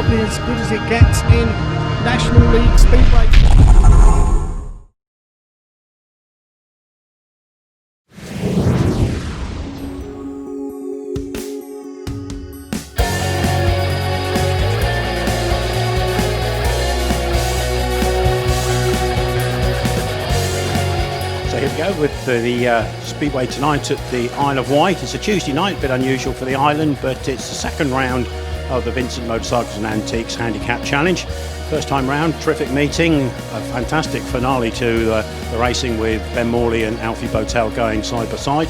probably as good as it gets in National League Speedway. Here we go with the Speedway tonight at the Isle of Wight. It's a Tuesday night, a bit unusual for the island, but it's the second round of the Vincent Motorcycles and Antiques Handicap Challenge. First time round, terrific meeting, a fantastic finale to the racing with Ben Morley and Alfie Bowtell going side by side.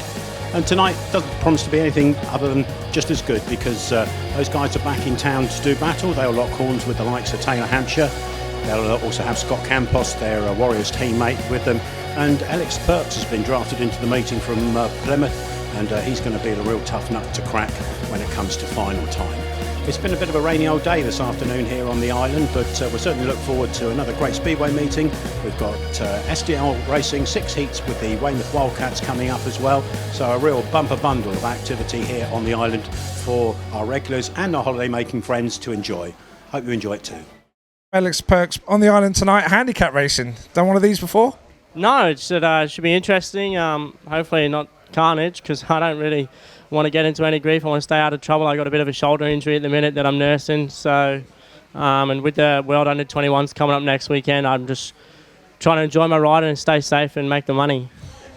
And tonight doesn't promise to be anything other than just as good, because those guys are back in town to do battle. They'll lock horns with the likes of Hampshire. They'll also have Scott Campos, their Warriors teammate, with them. And Ellis Perks has been drafted into the meeting from Plymouth, and he's going to be a real tough nut to crack when it comes to final time. It's been a bit of a rainy old day this afternoon here on the island, but we'll certainly look forward to another great Speedway meeting. We've got SDL racing, 6 heats with the Weymouth Wildcats coming up as well. So a real bumper bundle of activity here on the island for our regulars and our holiday-making friends to enjoy. Hope you enjoy it too. Ellis Perks on the island tonight, handicap racing. Done one of these before? No, it should be interesting. Hopefully not carnage, because I don't really want to get into any grief. I want to stay out of trouble. I got a bit of a shoulder injury at the minute that I'm nursing. So, and with the World Under 21s coming up next weekend, I'm just trying to enjoy my ride and stay safe and make the money.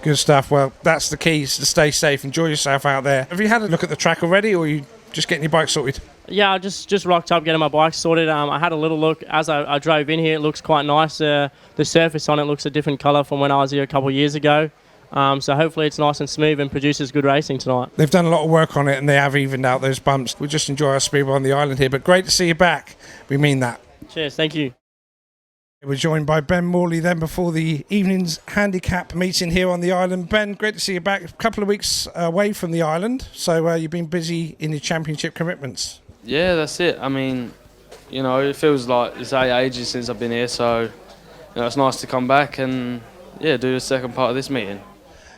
Good stuff. Well, that's the key, is to stay safe. Enjoy yourself out there. Have you had a look at the track already, or are you just getting your bike sorted? Yeah, I just rocked up getting my bike sorted. I had a little look as I drove in here. It looks quite nice. The surface on it looks a different colour from when I was here a couple of years ago. So hopefully it's nice and smooth and produces good racing tonight. They've done a lot of work on it, and they have evened out those bumps. We just enjoy our Speedway on the island here, but great to see you back. We mean that. Cheers, thank you. We're joined by Ben Morley then before the evening's handicap meeting here on the island. Ben, great to see you back. A couple of weeks away from the island, so you've been busy in your championship commitments. Yeah, that's it. I mean, you know, it feels like it's ages since I've been here, so it's nice to come back and do the second part of this meeting.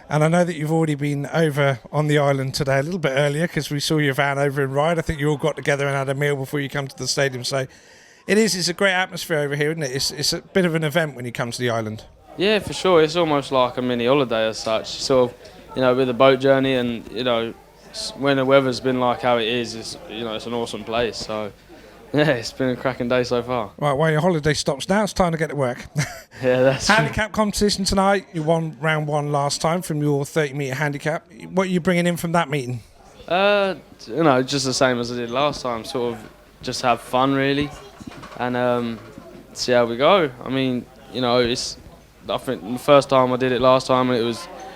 And I know that you've already been over on the island today a little bit earlier, because we saw your van over in Ryde. I think you all got together and had a meal before you come to the stadium. So it's a great atmosphere over here, isn't it? It's a bit of an event when you come to the island. Yeah, for sure. It's almost like a mini holiday as such. Sort of, with a boat journey, and when the weather's been like how it is, it's an awesome place. So yeah, it's been a cracking day so far. Right, well, your holiday stops now. It's time to get to work. Yeah, that's handicap competition tonight. You won round 1 last time from your 30-metre handicap. What are you bringing in from that meeting? Just the same as I did last time. Sort of just have fun really, and see how we go. I mean, I think the first time I did it last time, it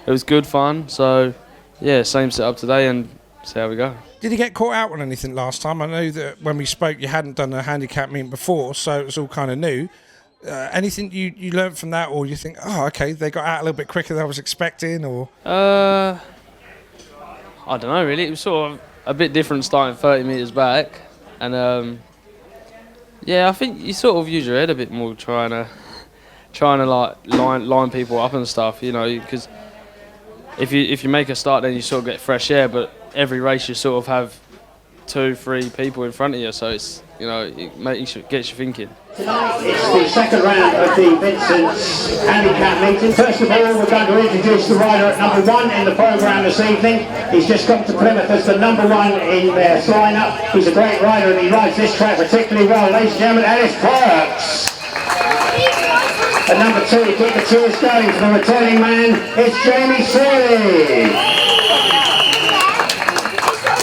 was good fun. So yeah, same setup today, and see how we go. Did you get caught out on anything last time? I know that when we spoke, you hadn't done a handicap meeting before, so it was all kind of new. Anything you learned from that, or you think, oh, okay, they got out a little bit quicker than I was expecting, or? I don't know, really. It was sort of a bit different starting 30 metres back, and I think you sort of use your head a bit more trying to like line people up and stuff, because if you make a start, then you sort of get fresh air, but every race you sort of have 2-3 people in front of you, so it's it gets you thinking. Tonight it's the second round of the Vincent's handicap meeting. First of all, we're going to introduce the rider at number 1 in the programme this evening. He's just come to Plymouth as the number 1 in their lineup. He's a great rider and he rides this track particularly well. Ladies and gentlemen, Ellis Perks. At number 2, to keep the cheers going for the returning man, it's Sealey.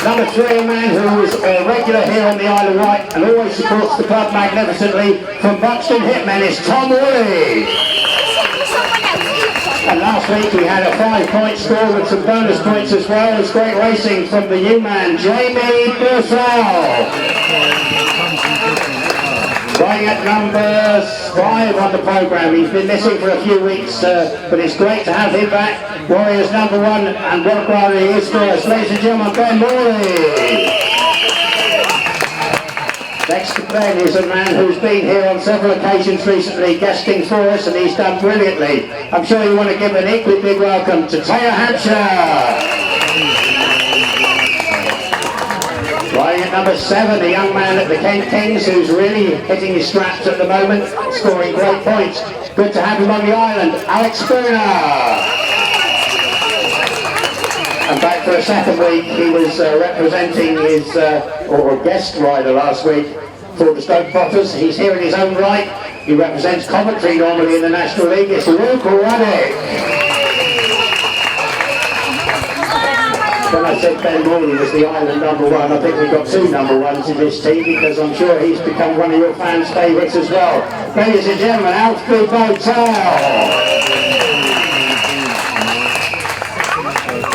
Number 3, a man who is a regular here on the Isle of Wight and always supports the club magnificently, from Buxton Hitmen, is Woolley. And last week we had a 5-point score with some bonus points as well. It's great racing from the new man, Bursill. Riding at number 5 on the programme. He's been missing for a few weeks, but it's great to have him back. Warriors number 1, and what rider he is for us. Ladies and gentlemen, Ben Morley. Next to Ben is a man who's been here on several occasions recently, guesting for us, and he's done brilliantly. I'm sure you want to give an equally big welcome to Hampshire. Riding at number 7, a young man at the Kent Kings who's really hitting his straps at the moment, scoring great points. Good to have him on the island, Alex Spooner. And back for a second week, he was representing his, or guest rider last week for the Stoke Potters. He's here in his own right. He represents Coventry normally in the National League. It's Luke Ruddick. When I said Ben Morley was the island number 1, I think we've got 2 number 1s in this team, because I'm sure he's become one of your fans' favourites as well. Ladies and gentlemen, Alfie Bowtell.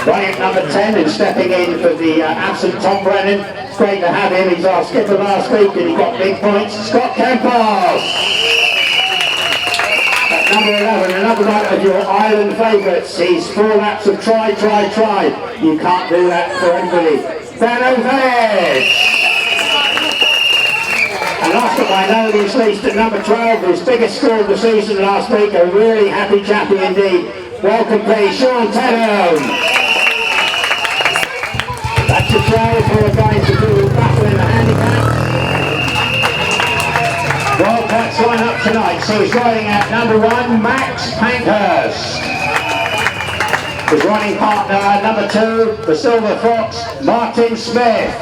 Running at number 10 and stepping in for the absent Tom Brennan. It's great to have him. He's our skipper last week and he got big points. Scott Campos. At number 11, another one of your island favourites. He's 4 laps of try. You can't do that for anybody. Danno Verge. And last but by no means least, at number 12, his biggest score of the season last week. A really happy chappy indeed. Welcome please, Shaun Tedham. That's a trail for a guy to do battle in the handicap. Wildcats line up tonight, so he's riding at number 1, Max Pankhurst. His running partner, number 2, the Silver Fox, Martin Smith.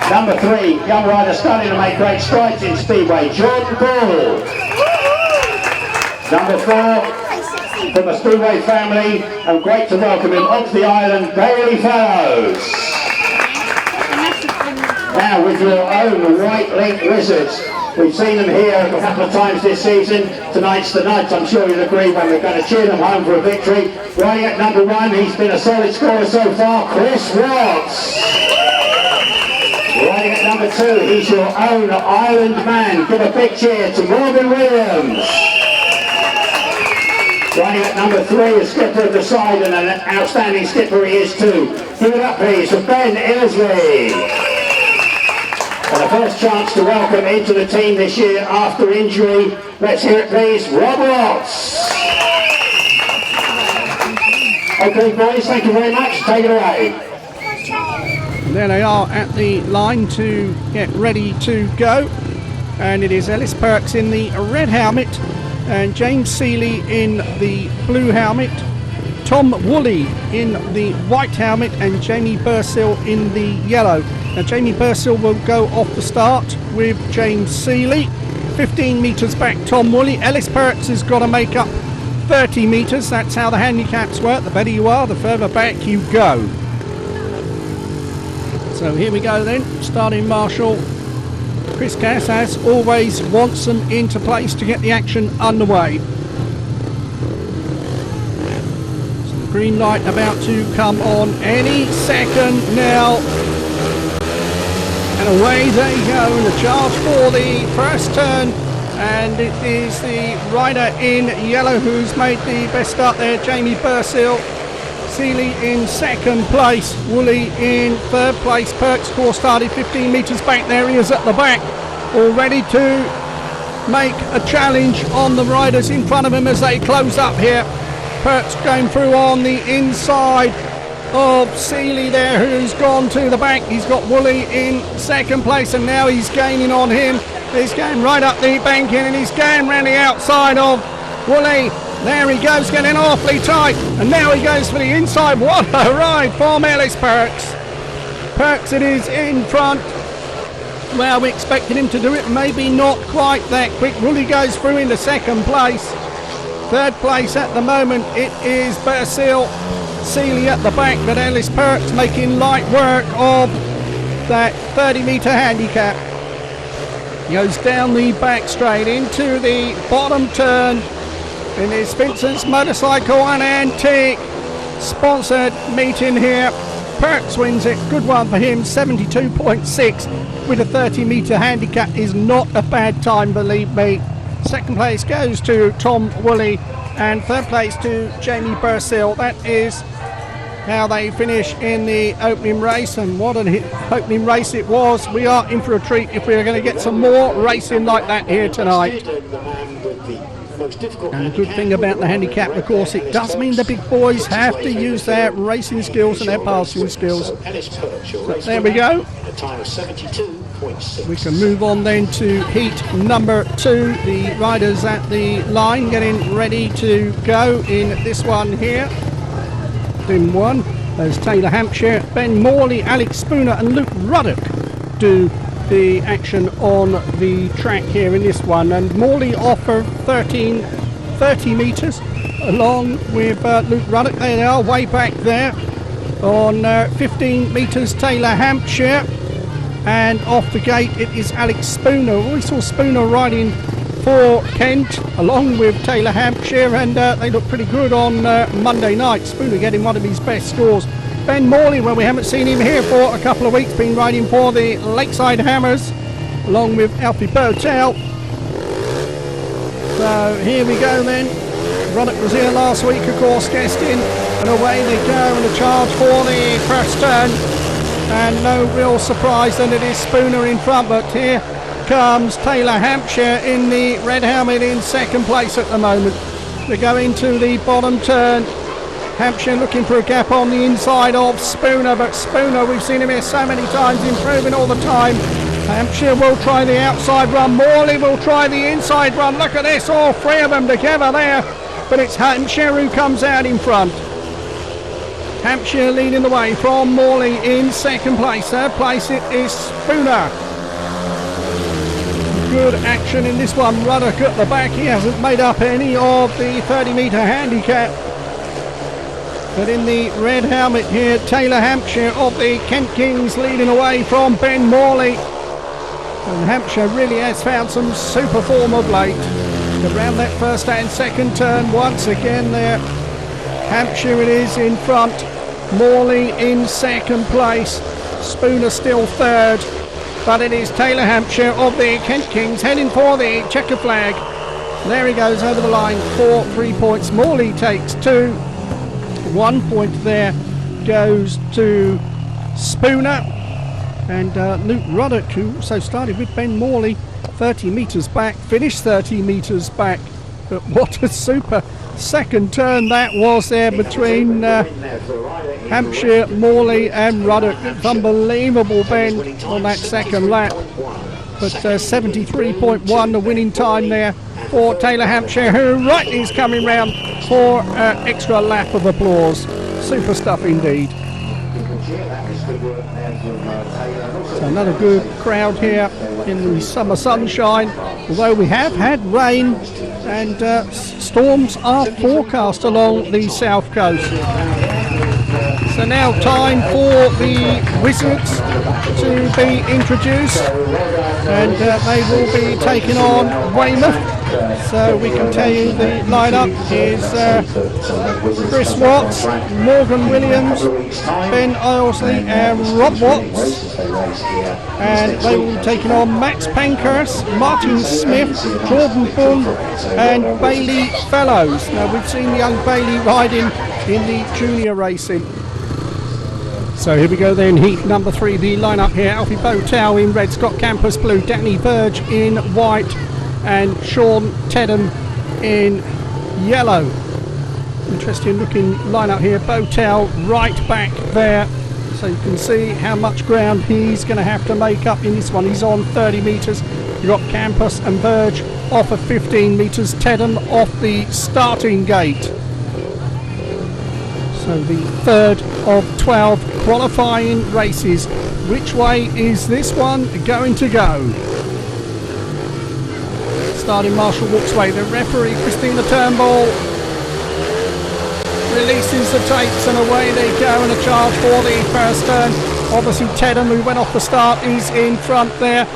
Number 3, young rider starting to make great strides in Speedway, Jordan Bull. Number 4, from the Speedway family, and great to welcome him onto the island, Bailey Fellows. Now with your own Wightlink Wizards. We've seen them here a couple of times this season. Tonight's the night, I'm sure you'll agree, when we're going to cheer them home for a victory. Riding at number 1, he's been a solid scorer so far, Chris Watts. Riding at number 2, he's your own island man. Give a big cheer to Morgan Williams. Riding at number 3, a skipper of the side, and an outstanding skipper he is too. Give it up please for Ben Ilsley. And the first chance to welcome into the team this year after injury. Let's hear it please, Rob Watts. Okay boys, thank you very much, take it away. There they are at the line to get ready to go, and it is Ellis Perks in the red helmet and James Sealey in the blue helmet, Tom Woolley in the white helmet, and Jamie Bursill in the yellow. Now Jamie Bursill will go off the start with James Sealey. 15 metres back Tom Woolley. Ellis Perks has got to make up 30 metres. That's how the handicaps work. The better you are, the further back you go. So here we go then, starting marshal. Chris Cass, as always, wants them into place to get the action underway. So the green light about to come on any second now. And away they go, and the charge for the first turn. And it is the rider in yellow who's made the best start there, Jamie Bursill. Sealey in second place, Woolley in third place. Perks course started 15 metres back. There he is at the back, all ready to make a challenge on the riders in front of him as they close up here. Perks going through on the inside of Sealey there, who's gone to the back. He's got Woolley in second place, and now he's gaining on him. He's going right up the bank in, and he's going round the outside of Woolley. There he goes, getting awfully tight, and now he goes for the inside. What a ride from Ellis Perks. Perks it is in front. Well, we expected him to do it, maybe not quite that quick. Woolley goes through into second place. Third place at the moment, it is Bursill. Sealey at the back, but Ellis Perks making light work of that 30-metre handicap. He goes down the back straight into the bottom turn. And it's Vincent's Motorcycle and Antique sponsored meeting here. Perks wins it, good one for him, 72.6 with a 30-metre handicap is not a bad time, believe me. Second place goes to Tom Woolley, and third place to Jamie Bursill. That is how they finish in the opening race, and what an opening race it was. We are in for a treat if we are going to get some more racing like that here tonight. The man with the And the good thing about the handicap, of course, it does mean the big boys have to use their racing skills and their passing skills. So there we go. We can move on then to heat number 2. The riders at the line getting ready to go in this one here. In one, there's Taylor Hampshire, Ben Morley, Alex Spooner and Luke Ruddick do the action on the track here in this one. And Morley offer 30 metres along with Luke Ruddick. They are way back there on 15 metres Taylor Hampshire. And off the gate it is Alex Spooner. We saw Spooner riding for Kent along with Taylor Hampshire, and they look pretty good on Monday night. Spooner getting one of his best scores. Ben Morley, well, we haven't seen him here for a couple of weeks, been riding for the Lakeside Hammers along with Alfie Bowtell. So here we go then. Ruddick was here last week, of course, guesting, and away they go and a charge for the first turn. And no real surprise then, it is Spooner in front, but here comes Taylor Hampshire in the red helmet in second place at the moment. They go into the bottom turn. Hampshire looking for a gap on the inside of Spooner, but Spooner, we've seen him here so many times, improving all the time. Hampshire will try the outside run. Morley will try the inside run. Look at this, all three of them together there. But it's Hampshire who comes out in front. Hampshire leading the way from Morley in second place. Third place it is Spooner. Good action in this one. Ruddick at the back. He hasn't made up any of the 30-metre handicap. But in the red helmet here, Taylor Hampshire of the Kent Kings leading away from Ben Morley. And Hampshire really has found some super form of late. Around that first and second turn once again there. Hampshire it is in front. Morley in second place. Spooner still third. But it is Taylor Hampshire of the Kent Kings heading for the checker flag. There he goes over the line for 3 points. Morley takes 2. 1 point there goes to Spooner. And Luke Ruddick, who also started with Ben Morley, 30 metres back, finished 30 metres back. But what a super second turn that was there between Hampshire, Morley and Ruddick. Unbelievable bend on that second lap. But 73.1 the winning time there for Taylor Hampshire, who rightly is coming round for an extra lap of applause. Super stuff indeed. So another good crowd here in the summer sunshine, although we have had rain and storms are forecast along the south coast. So now time for the Wizards to be introduced, and they will be taking on Weymouth. So we can tell you the lineup is Chris Watts, Morgan Williams, Ben Ilsley and Rob Watts. And they will be taking on Max Pankhurst, Martin Smith, Jordan Bunn and Bailey Fellows. Now we've seen young Bailey riding in the junior racing. So here we go then, heat number 3, the lineup here. Alfie Bowtell in red, Scott Campos blue, Danno Verge in white and Shaun Tedham in yellow. Interesting looking lineup here. Bowtell right back there, so you can see how much ground he's going to have to make up in this one. He's on 30 metres. You've got Campos and Verge off of 15 metres, Tedham off the starting gate. So the third of 12 qualifying races. Which way is this one going to go? Starting Marshall walks away. The referee, Christina Turnbull, releases the tapes and away they go and a charge for the first turn. Obviously Tedham, who went off the start, is in front there.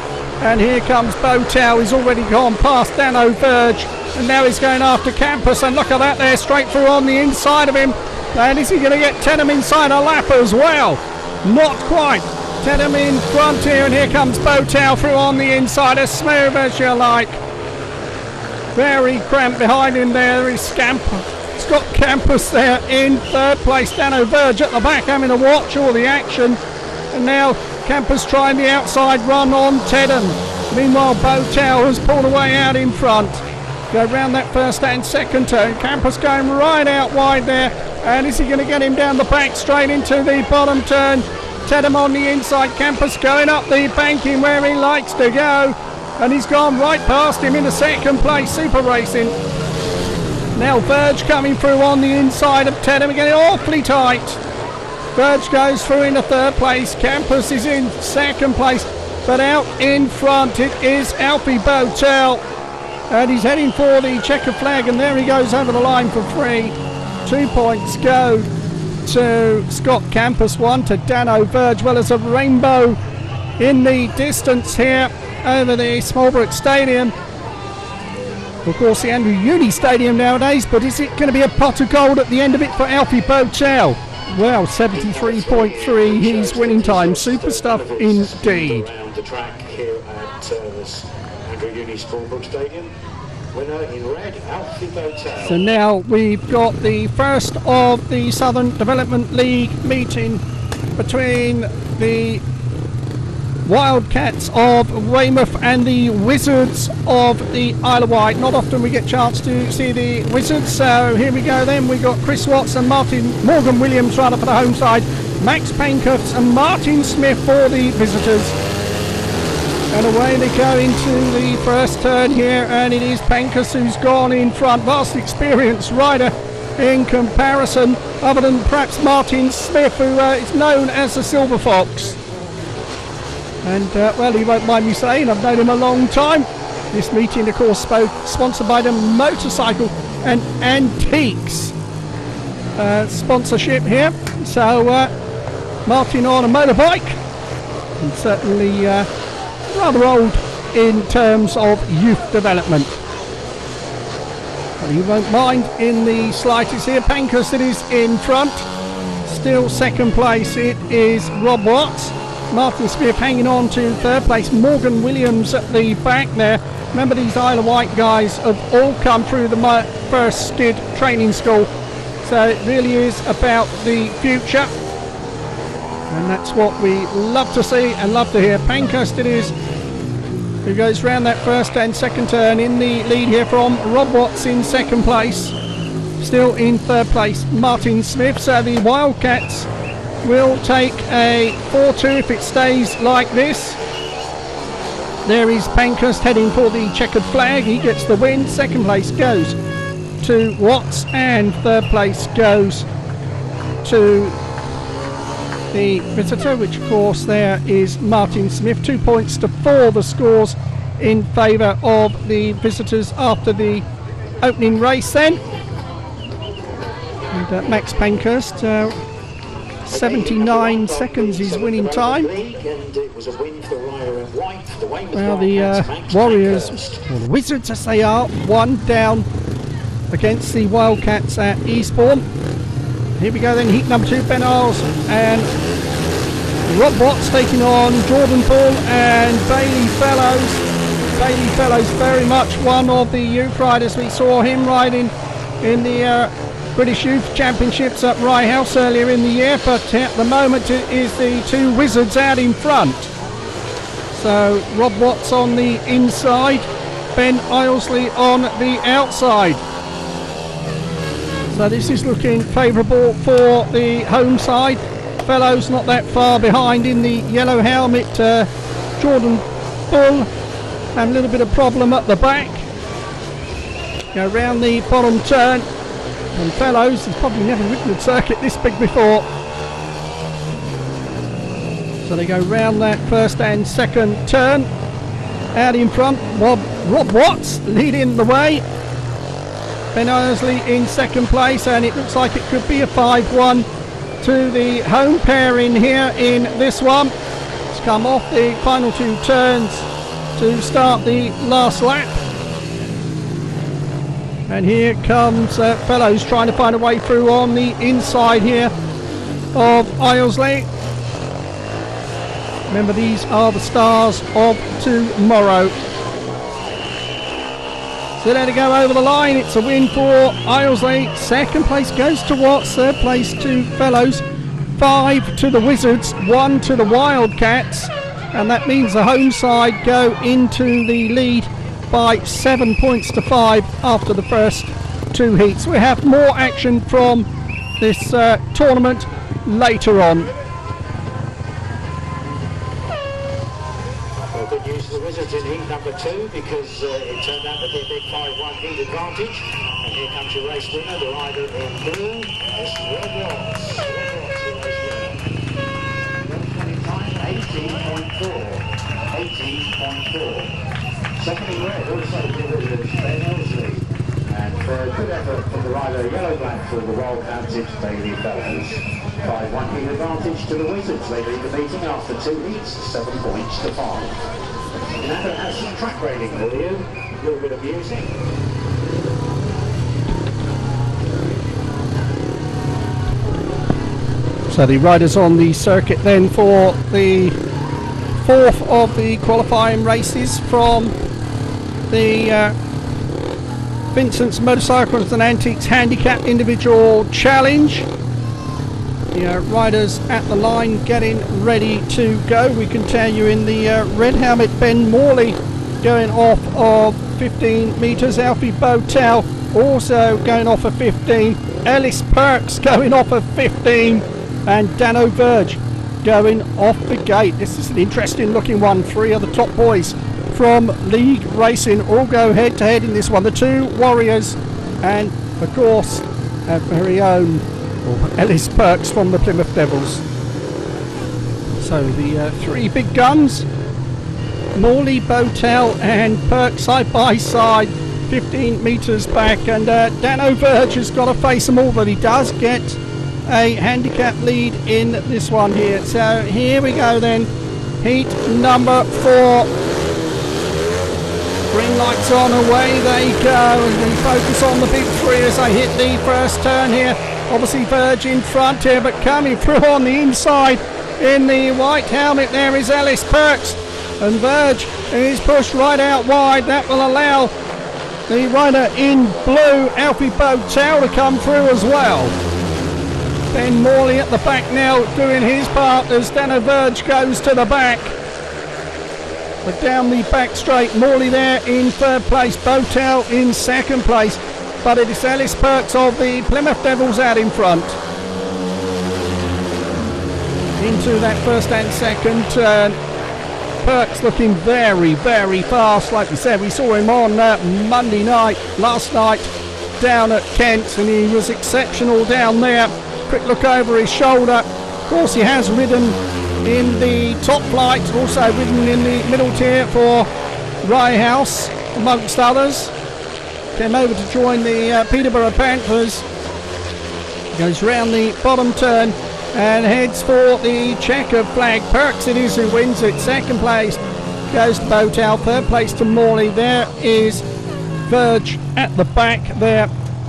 And here comes Bowtell. He's already gone past Danno Verge. And now he's going after Campos. And look at that there, straight through on the inside of him. And is he going to get Tedham inside a lap as well? Not quite. Tedham in front here, and here comes Bowtell through on the inside, as smooth as you like. Very cramped behind him there is Scott Campos there in third place. Danno Verge at the back having to watch all the action. And now Campos trying the outside run on Tedham. Meanwhile Bowtell has pulled away out in front. Go round that first and second turn. Campos going right out wide there. And is he going to get him down the back straight into the bottom turn? Tedham on the inside. Campos going up the banking where he likes to go. And he's gone right past him into second place. Super racing. Now Verge coming through on the inside of Tedham, getting awfully tight. Verge goes through into third place. Campos is in second place. But out in front it is Alfie Bowtell. And he's heading for the checkered flag, and there he goes over the line for 3. 2 points go to Scott Campos, 1 to Danno Verge, well as a rainbow in the distance here over the Smallbrook Stadium. Of course, the Andrew Uni Stadium nowadays, but is it going to be a pot of gold at the end of it for Alfie Bowtell? Well, 73.3, his winning time. Super stuff indeed. Around the track here at this Andrew Uni Smallbrook Stadium. Winner in red, Alfie Bowtell. So now we've got the first of the Southern Development League meeting between the Wildcats of Weymouth and the Wizards of the Isle of Wight. Not often we get a chance to see the Wizards, so here we go then. We've got Chris Watts and Morgan Williams right up for the home side, Max Pankhurst and Martin Smith for the visitors. And away they go into the first turn here, and it is Pankhurst who's gone in front. Vast experienced rider in comparison, other than perhaps Martin Smith, who is known as the Silver Fox. And well, he won't mind me saying, I've known him a long time. This meeting, of course, sponsored by the Motorcycle and Antiques sponsorship here. So Martin on a motorbike, and certainly rather old in terms of youth development. But he won't mind in the slightest here. Pankhurst it is in front. Still second place it is Rob Watts. Martin Smith hanging on to third place. Morgan Williams at the back there. Remember, these Isle of Wight guys have all come through the first skid training school. So it really is about the future. And that's what we love to see and love to hear. Pankhurst it is, who goes round that first and second turn in the lead here from Rob Watts in second place. Still in third place, Martin Smith. So the Wildcats will take a 4-2 if it stays like this. There is Pankhurst heading for the checkered flag. He gets the win. Second place goes to Watts, and third place goes to the visitor, which of course there is Martin Smith. 2 points to 4 the scores in favour of the visitors after the opening race then. And Max Pankhurst, 79 seconds his winning time. Well, the Warriors, or the Wizards as they are, 1 down against the Wildcats at Eastbourne. Here we go then, heat number 2, Ben Isles and Rob Watts taking on Jordan Paul and Bailey Fellows. Bailey Fellows, very much one of the youth riders. We saw him riding in the British Youth Championships at Rye House earlier in the year, but at the moment it is the 2 Wizards out in front. So Rob Watts on the inside, Ben Ilsley on the outside. So this is looking favourable for the home side. Fellows not that far behind in the yellow helmet. Jordan Bull and a little bit of problem at the back. Go round the bottom turn, and Fellows has probably never ridden a circuit this big before. So they go round that first and second turn. Out in front, Rob Watts leading the way. Ben Ilsley in second place, and it looks like it could be a 5-1 to the home pair in here in this one. It's come off the final 2 turns to start the last lap. And here comes Fellows trying to find a way through on the inside here of Ilsley. Remember, these are the stars of tomorrow. So there to go over the line. It's a win for Ilsley. Second place goes to Watts. Third place to Fellows. 5 to the Wizards. 1 to the Wildcats. And that means the home side go into the lead by 7 points to 5 after the first 2 heats. We have more action from this tournament later on. Well, good news for the Wizards in heat number 2, because it turned out to be a big 5-1 heat advantage. And here comes your race winner, the rider in blue. It's Red Ross. Red Ross, the race winner. Running time 18.4. 18.4. Second in red, also delivered Ben Ilsley. And good effort from the rider yellow-black for the Wildcats, it's Bailey Fellows. 5-1 heat advantage to the Wizards. They lead the meeting after 2 heats, 7 points to 5. Danno has some track rating for you, a little bit of music. So the riders on the circuit then for the 4th of the qualifying races from the Vincent's Motorcycles and Antiques Handicap Individual Challenge. The riders at the line getting ready to go. We can tell you in the red helmet, Ben Morley going off of 15 metres. Alfie Bowtell also going off of 15. Ellis Perks going off of 15. And Danno Verge going off the gate. This is an interesting looking one. 3 of the top boys from League Racing all go head to head in this one. The 2 Warriors and of course our very own Ellis Perks from the Plymouth Devils. So the 3 big guns, Morley, Bowtell and Perks side by side, 15 metres back, and Danno Verge has got to face them all, but he does get a handicap lead in this one here. So here we go then, heat number 4. Green lights on, away they go, and we focus on the big 3 as they hit the first turn here. Obviously Verge in front here, but coming through on the inside in the white helmet there is Ellis Perks, and Verge is pushed right out wide. That will allow the rider in blue, Alfie Bowtell, to come through as well. Ben Morley at the back now doing his part as Danno Verge goes to the back. But down the back straight, Morley there in 3rd place, Bowtell in 2nd place. But it is Ellis Perks of the Plymouth Devils out in front. Into that 1st and 2nd turn. Perks looking very, very fast. Like we said, we saw him on Monday night, last night, down at Kent, and he was exceptional down there. Quick look over his shoulder. Of course, he has ridden in the top flight, also ridden in the middle tier for Rye House, amongst others. Came over to join the Peterborough Panthers. Goes round the bottom turn and heads for the checkered flag. Perks it is who wins it. 2nd place goes to Bowtell. 3rd place to Morley. There is Verge at the back there.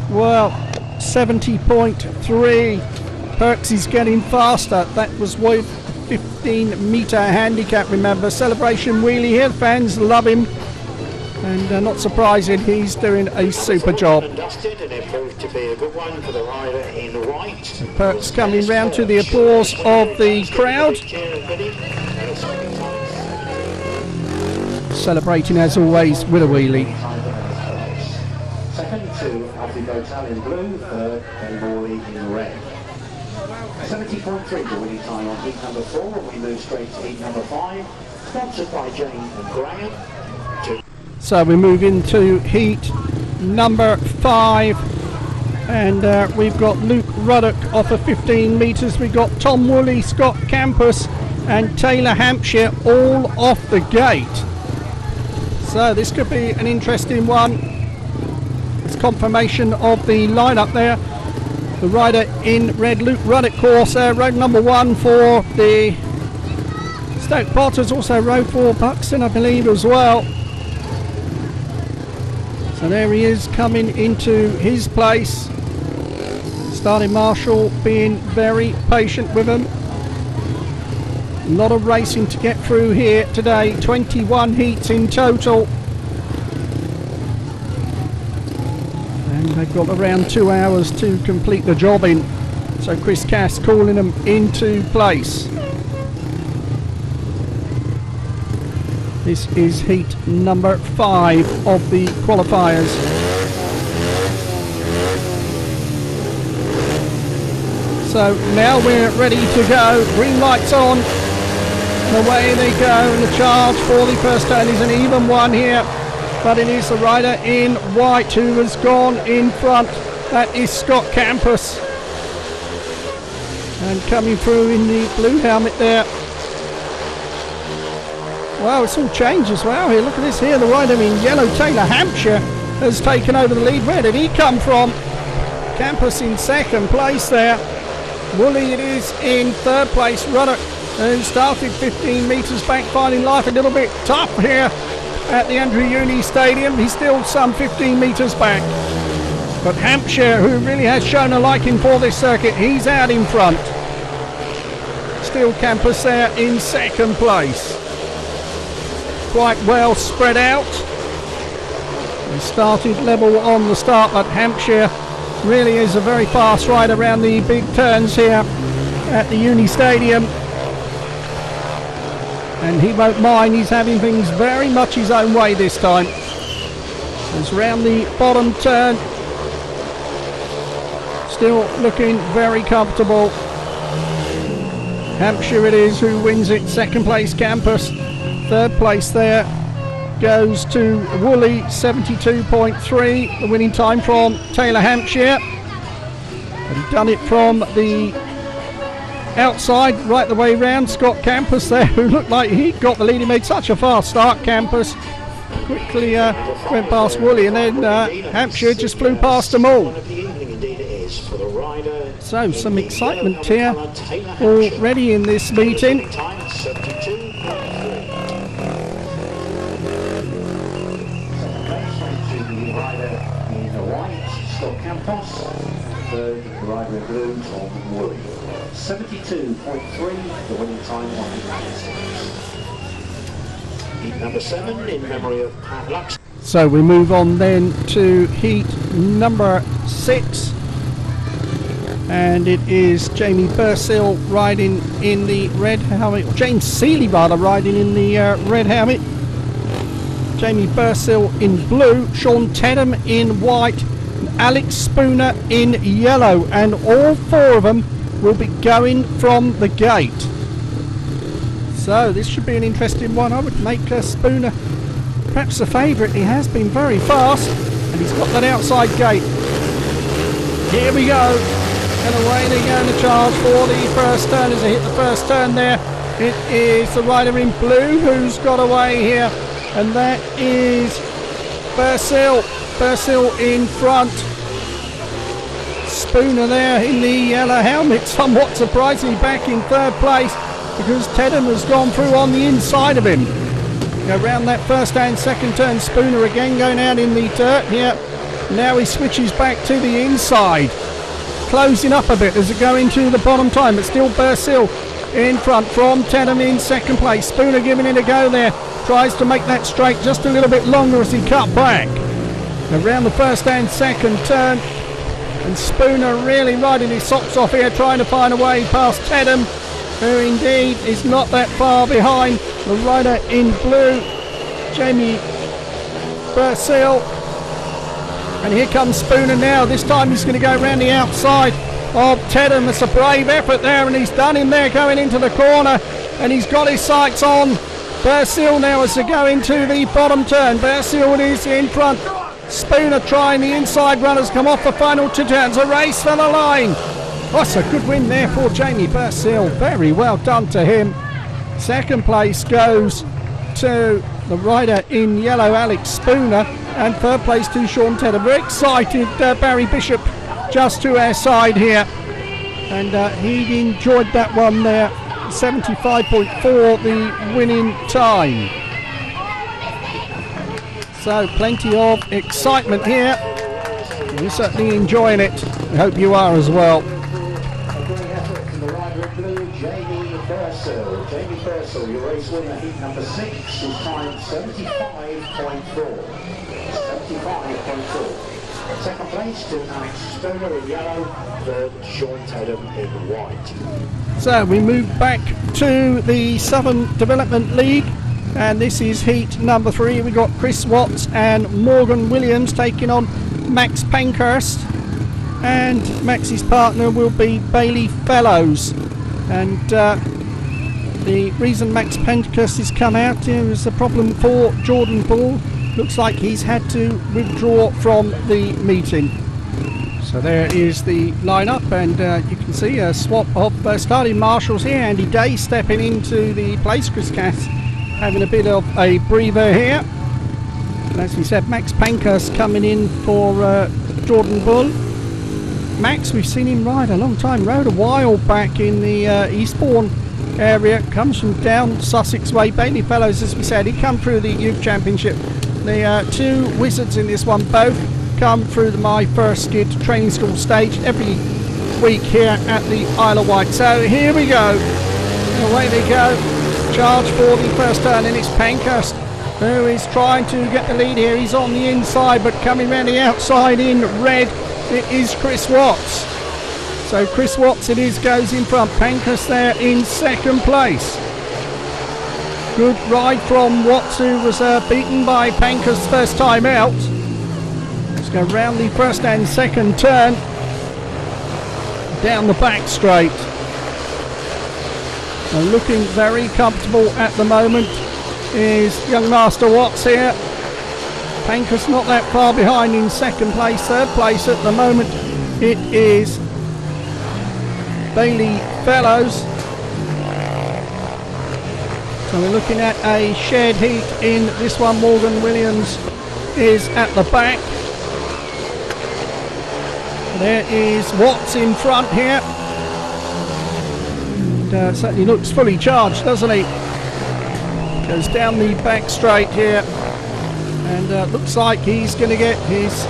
Well, 70.3. Perks is getting faster. That was with 15-metre handicap, remember. Celebration wheelie here. Fans love him. And not surprising, he's doing a super job. Perks coming round to the applause of the crowd. Celebrating as always with a wheelie. Second to Alfie Bowtell in blue, 3rd Ben Morley in red. 70.3 the winning time on heat number 4. We move straight to heat number 5, sponsored by Jane and Graham. So we move into heat number 5, and we've got Luke Ruddick off of 15 metres. We've got Tom Woolley, Scott Campos and Taylor Hampshire all off the gate. So this could be an interesting one. It's confirmation of the lineup there. The rider in red, Luke Ruddick, course, road number 1 for the Stoke Potters, also road for Buxton, I believe, as well. So there he is coming into his place. Starting marshal being very patient with him. A lot of racing to get through here today. 21 heats in total. And they've got around 2 hours to complete the job in. So Chris Cass calling them into place. This is heat number 5 of the qualifiers. So now we're ready to go. Green lights on. And away they go. And the charge for the first turn is an even one here. But it is the rider in white who has gone in front. That is Scott Campos. And coming through in the blue helmet there. Wow, it's all changed as well here. Look at this here. The rider in yellow, Taylor Hampshire, has taken over the lead. Where did he come from? Campos in second place there. Woolley it is in third place. Ruddick, who started 15 metres back, finding life a little bit tough here at the Andrew Uni Stadium. He's still some 15 metres back. But Hampshire, who really has shown a liking for this circuit, he's out in front. Still Campos there in second place. Quite well spread out. He started level on the start, but Hampshire really is a very fast ride around the big turns here at the Uni Stadium. And he won't mind, he's having things very much his own way this time. As round the bottom turn, still looking very comfortable. Hampshire it is who wins it. Second place Campos. Third place there goes to Woolley, 72.3. The winning time from Taylor Hampshire. And he's done it from the outside right the way round. Scott Campos there, who looked like he got the lead. He made such a fast start. Campos quickly went past Woolley, and then Hampshire just flew past them all. So some excitement here already in this meeting. Campos, third, the rider in blue, Tom Woolley. 72.3, the winning time on the heat number 7 in memory of Pat Lux. So we move on then to heat number 6. And it is Jamie Bursill riding in the red helmet. James Sealey rather riding in the red helmet. Jamie Bursill in blue, Shaun Tedham in white, Alex Spooner in yellow, and all 4 of them will be going from the gate. So this should be an interesting one. I would make Spooner perhaps a favourite. He has been very fast, and he's got that outside gate. Here we go, and away they go in the charge for the first turn. As they hit the first turn there, it is the rider in blue who's got away here, and that is Bursill. Bursill in front. Spooner there in the yellow helmet, somewhat surprisingly back in third place because Tedham has gone through on the inside of him. Go round that first and second turn. Spooner again going out in the dirt here. Now he switches back to the inside, closing up a bit as it go into the bottom time, but still Bursill in front from Tedham in second place. Spooner giving it a go there, tries to make that straight just a little bit longer as he cut back. Around the first and second turn, and Spooner really riding his socks off here, trying to find a way past Tedham, who indeed is not that far behind the rider in blue, Jamie Bursill. And here comes Spooner now. This time he's going to go around the outside of Tedham. It's a brave effort there, and he's done him there going into the corner, and he's got his sights on Bursill now as they go into the bottom turn. Bursill is in front. Spooner trying the inside runners, come off the final 2 turns. A race for the line. That's a good win there for Jamie Bursill. Very well done to him. Second place goes to the rider in yellow, Alex Spooner, and third place to Shaun Tedham. Very excited, Barry Bishop just to our side here, and he enjoyed that one there. 75.4 the winning time. So plenty of excitement here. We're certainly enjoying it. I hope you are as well. Jamie Bursill, your race winner, heat number 6, his time 75.4. 75.4. Second place to Alex Spooner in yellow, third Shaun Tedham in white. So we move back to the Southern Development League, And this is heat number 3. We've got Chris Watts and Morgan Williams taking on Max Pankhurst. And Max's partner will be Bailey Fellows. And the reason Max Pankhurst has come out here is a problem for Jordan Ball. Looks like he's had to withdraw from the meeting. So there is the lineup, and you can see a swap of starting marshals here. Andy Day stepping into the place. Chris Cass having a bit of a breather here. And as we said, Max Pankhurst coming in for Jordan Bull. Max, we've seen him ride a long time, rode a while back in the Eastbourne area, comes from down Sussex way. Bailey Fellows, as we said, he come through the Youth Championship. The two wizards in this one both come through the My First Skid training school stage every week here at the Isle of Wight. So here we go, away they go, charge for the first turn, and it's Pankhurst who is trying to get the lead here. He's on the inside, but coming round the outside in red, it is Chris Watts. So Chris Watts it is, goes in front. Pankhurst there in second place. Good ride from Watts, who was beaten by Pankhurst first time out. Let's go round the first and second turn, down the back straight. So looking very comfortable at the moment is young Master Watts here. Pankhurst not that far behind in second place. Third place at the moment it is Bailey Fellows. So we're looking at a shared heat in this one. Morgan Williams is at the back. There is Watts in front here. And certainly looks fully charged, doesn't he? Goes down the back straight here. And looks like he's going to get his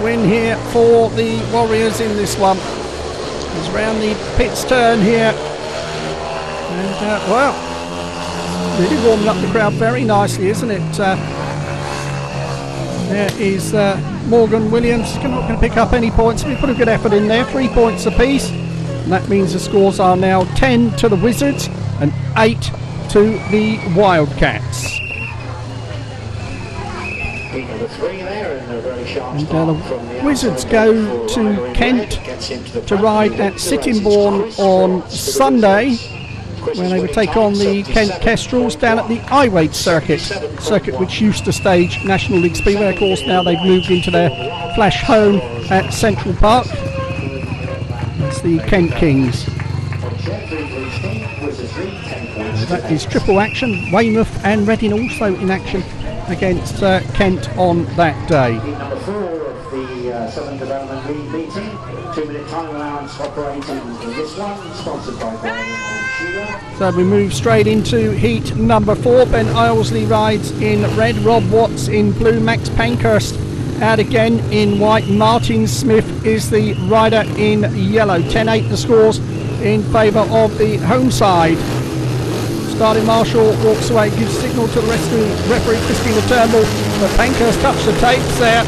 win here for the Warriors in this one. He's round the pits turn here. And well, really warming up the crowd very nicely, isn't it? There is Morgan Williams. He's not going to pick up any points. We put a good effort in there, 3 points apiece. And that means the scores are now 10 to the Wizards and 8 to the Wildcats. And the Wizards go to Kent to ride at Sittingbourne on Sunday, where they would take on the Kent Kestrels down at the Iwade circuit which used to stage National League Speedway. Of course, now they've moved into their flash home at Central Park. It's the Kent Kings. That is triple action. Weymouth and Reading also in action against Kent on that day. Number 4 of the Southern Development League meeting. 2-minute time allowance operating in this one, sponsored by Dyer. So we move straight into heat number 4. Ben Ilsley rides in red, Rob Watts in blue, Max Pankhurst out again in white. Martin Smith is the rider in yellow. 10-8 the scores in favour of the home side. Starting marshal walks away, gives signal to the referee Christina Turnbull, but Pankhurst touched the tapes there,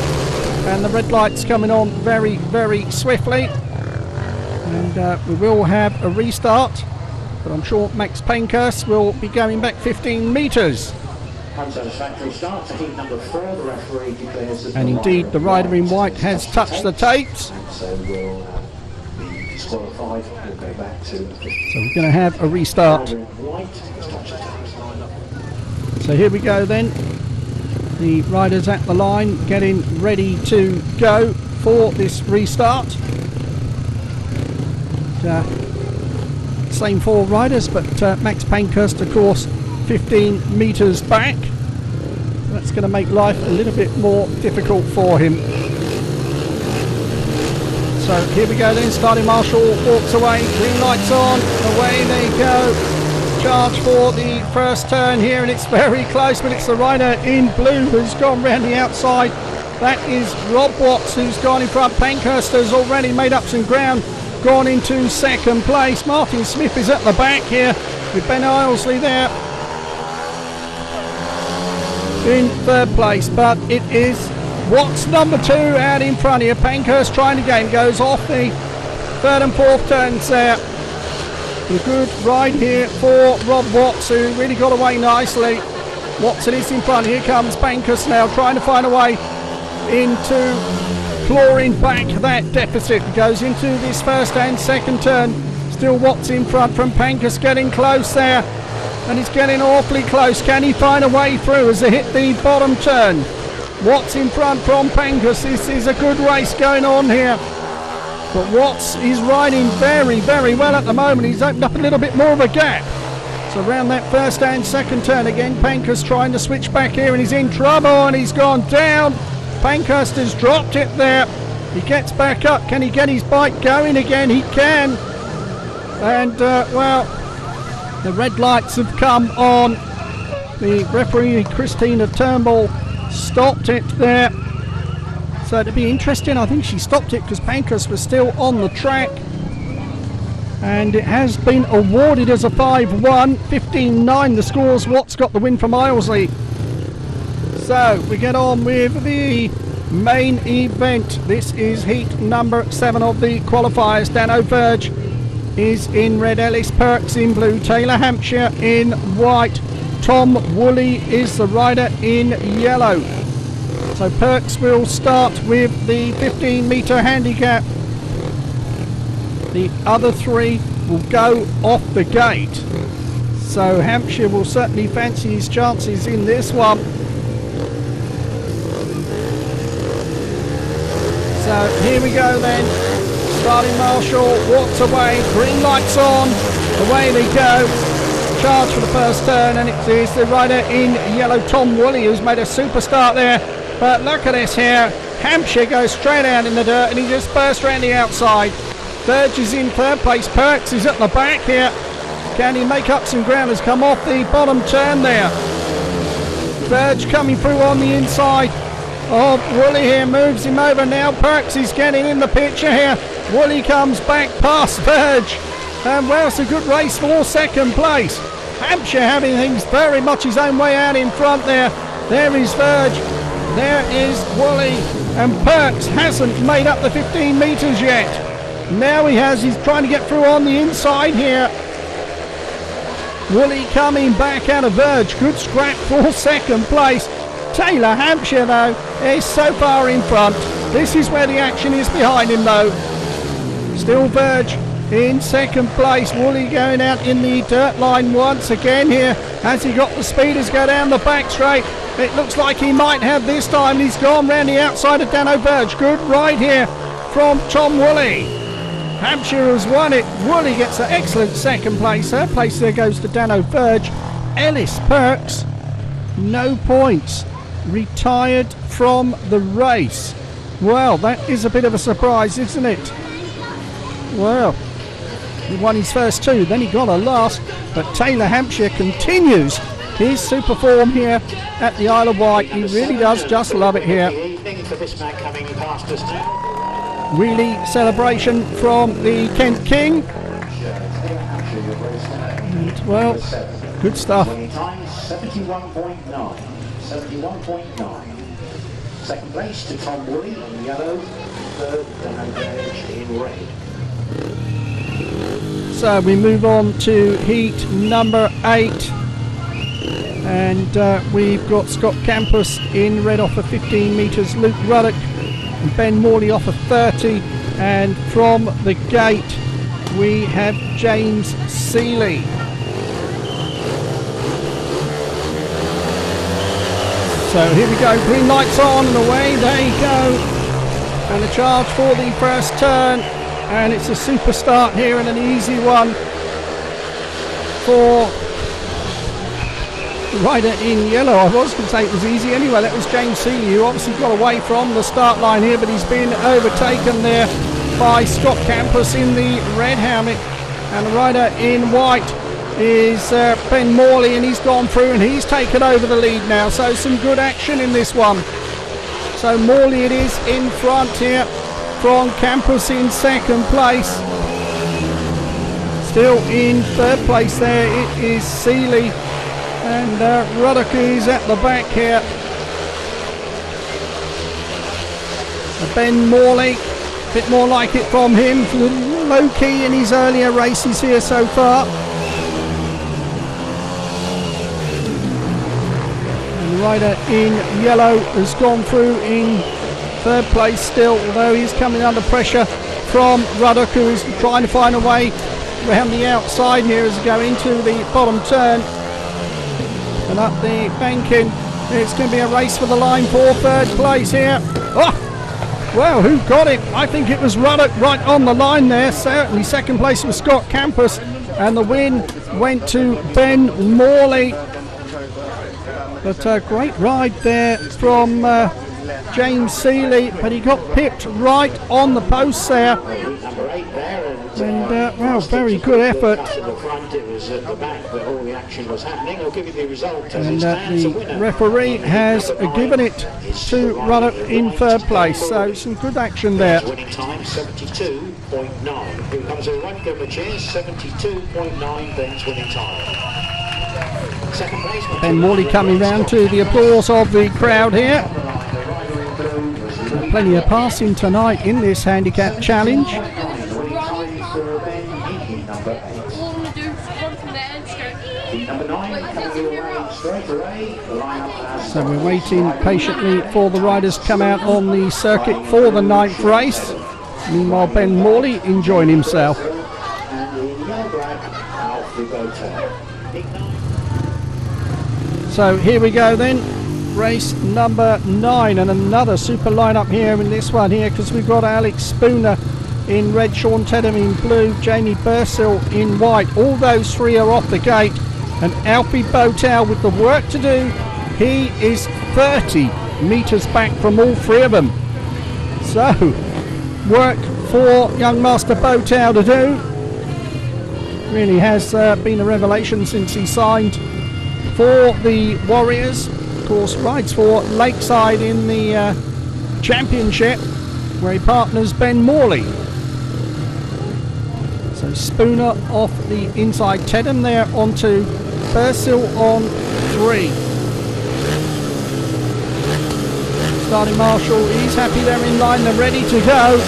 and the red light's coming on very, very swiftly. And we will have a restart, but I'm sure Max Pankhurst will be going back 15 metres. Unsatisfactory start to heat number 4. The referee declares that and indeed the rider in white has touched the tapes. So we'll be disqualified. We'll go back to. So we're going to have a restart. So here we go then. The riders at the line getting ready to go for this restart. Same 4 riders, but Max Pankhurst, of course, 15 metres back. That's going to make life a little bit more difficult for him. So here we go then. Starting marshal walks away, green lights on, away they go. Charge for the first turn here, and it's very close, but it's the rider in blue who's gone round the outside. That is Rob Watts who's gone in front. Pankhurst has already made up some ground, gone into second place. Martin Smith is at the back here with Ben Ilsley there in third place, but it is Watts number 2 out in front here. Pankhurst trying to gain, goes off the third and fourth turns there. A good ride here for Rob Watts, who really got away nicely. Watson is in front. Here comes Pankhurst now, trying to find a way into clawing back that deficit. Goes into this first and second turn. Still Watts in front from Pankhurst, getting close there. And he's getting awfully close. Can he find a way through as they hit the bottom turn? Watts in front from Pankhurst. This is a good race going on here. But Watts is riding very, very well at the moment. He's opened up a little bit more of a gap. So around that first and second turn again, Pankhurst trying to switch back here, and he's in trouble, and he's gone down. Pankhurst has dropped it there. He gets back up. Can he get his bike going again? He can. And, well, the red lights have come on. The referee, Christina Turnbull, stopped it there. So it'll be interesting. I think she stopped it because Pankhurst was still on the track. And it has been awarded as a 5-1, 15-9 the scores. Watts got the win from Ilsley. So we get on with the main event. This is heat number 7 of the qualifiers. Danno Verge is in red, Ellis Perks in blue, Taylor Hampshire in white, Tom Woolley is the rider in yellow. So Perks will start with the 15-metre handicap. The other 3 will go off the gate. So Hampshire will certainly fancy his chances in this one. So here we go then. Starting marshal walks away, green lights on, away they go. Charge for the first turn, and it is the rider in yellow, Tom Woolley, who's made a super start there. But look at this here. Hampshire goes straight out in the dirt, and he just bursts around the outside. Verge is in third place. Perks is at the back here. Can he make up some ground? Has come off the bottom turn there. Verge coming through on the inside of Woolley here, moves him over now. Perks is getting in the picture here. Woolley comes back past Verge. And well, it's a good race for second place. Hampshire having things very much his own way out in front there. There is Verge. There is Woolley. And Perks hasn't made up the 15 metres yet. Now he has. He's trying to get through on the inside here. Woolley coming back out of Verge. Good scrap for second place. Taylor Hampshire, though, is so far in front. This is where the action is behind him, though. Still Verge in second place. Woolley going out in the dirt line once again here. Has he got the speeders go down the back straight? It looks like he might have this time. He's gone round the outside of Danno Verge. Good ride here from Tom Woolley. Hampshire has won it. Woolley gets an excellent second place. Third place there goes to Danno Verge. Ellis Perks, no points. Retired from the race. Well, that is a bit of a surprise, isn't it? Well, he won his first 2, then he got a last, but Taylor Hampshire continues his super form here at the Isle of Wight. He really does just love it here. Really celebration from the Kent King. And, well, good stuff. 71.9. 71.9. Second place to Tom Woolley in yellow, third Danno Verge in red. So we move on to heat number 8, and we've got Scott Campos in red off of 15 metres, Luke Ruddick and Ben Morley off of 30, and from the gate we have James Sealey. So here we go, green lights on and away they go. And a charge for the first turn. And it's a super start here and an easy one for the rider in yellow. I was going to say it was easy anyway. That was James Sealey, who obviously got away from the start line here, but he's been overtaken there by Scott Campos in the red helmet. And the rider in white is Ben Morley, and he's gone through and he's taken over the lead now. So some good action in this one. So Morley it is in front here from Campos in second place. Still in third place there it is Sealey, and Ruddick is at the back here. Ben Morley, a bit more like it from him, a little low key in his earlier races here so far. rider in yellow has gone through in third place still, although he's coming under pressure from Ruddick, who is trying to find a way around the outside here as we go into the bottom turn and up the banking. It's going to be a race for the line for third place here. Oh, well, who got it? I think it was Ruddick right on the line there. Certainly second place was Scott Campos, and the win went to Ben Morley. But a great ride there from James Sealey, but he got pipped right on the post there. And well, very good effort. And the referee has given it to Ruddick in third place, so some good action there. Winning time 72.9. Here comes a right over chairs, 72.9. Ben's winning time. Second place. Ben Morley coming round to the applause of the crowd here. Plenty of passing tonight in this handicap challenge. So we're waiting patiently for the riders to come out on the circuit for the 9th race. Meanwhile, Ben Morley enjoying himself. So here we go then, race number 9, and another super lineup here in this one here, because we've got Alex Spooner in red, Shaun Tedham in blue, Jamie Bursill in white. All those three are off the gate, and Alfie Bowtell with the work to do. He is 30 metres back from all three of them. So, work for young Master Bowtell to do. Really has been a revelation since he signed for the Warriors. Of course, rides for Lakeside in the championship, where he partners Ben Morley. So Spooner off the inside, Tedham there onto Bursill on 3. Starting Marshall, he's happy they're in line, they're ready to go.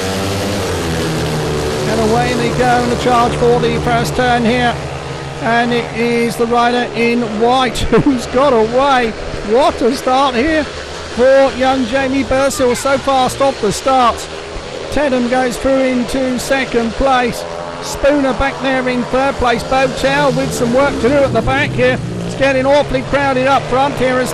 And away they go in the charge for the first turn here. And it is the rider in white who's got away. What a start here for young Jamie Bursill, so fast off the start. Tedham goes through into second place. Spooner back there in third place. Bowtell with some work to do at the back here. It's getting awfully crowded up front here as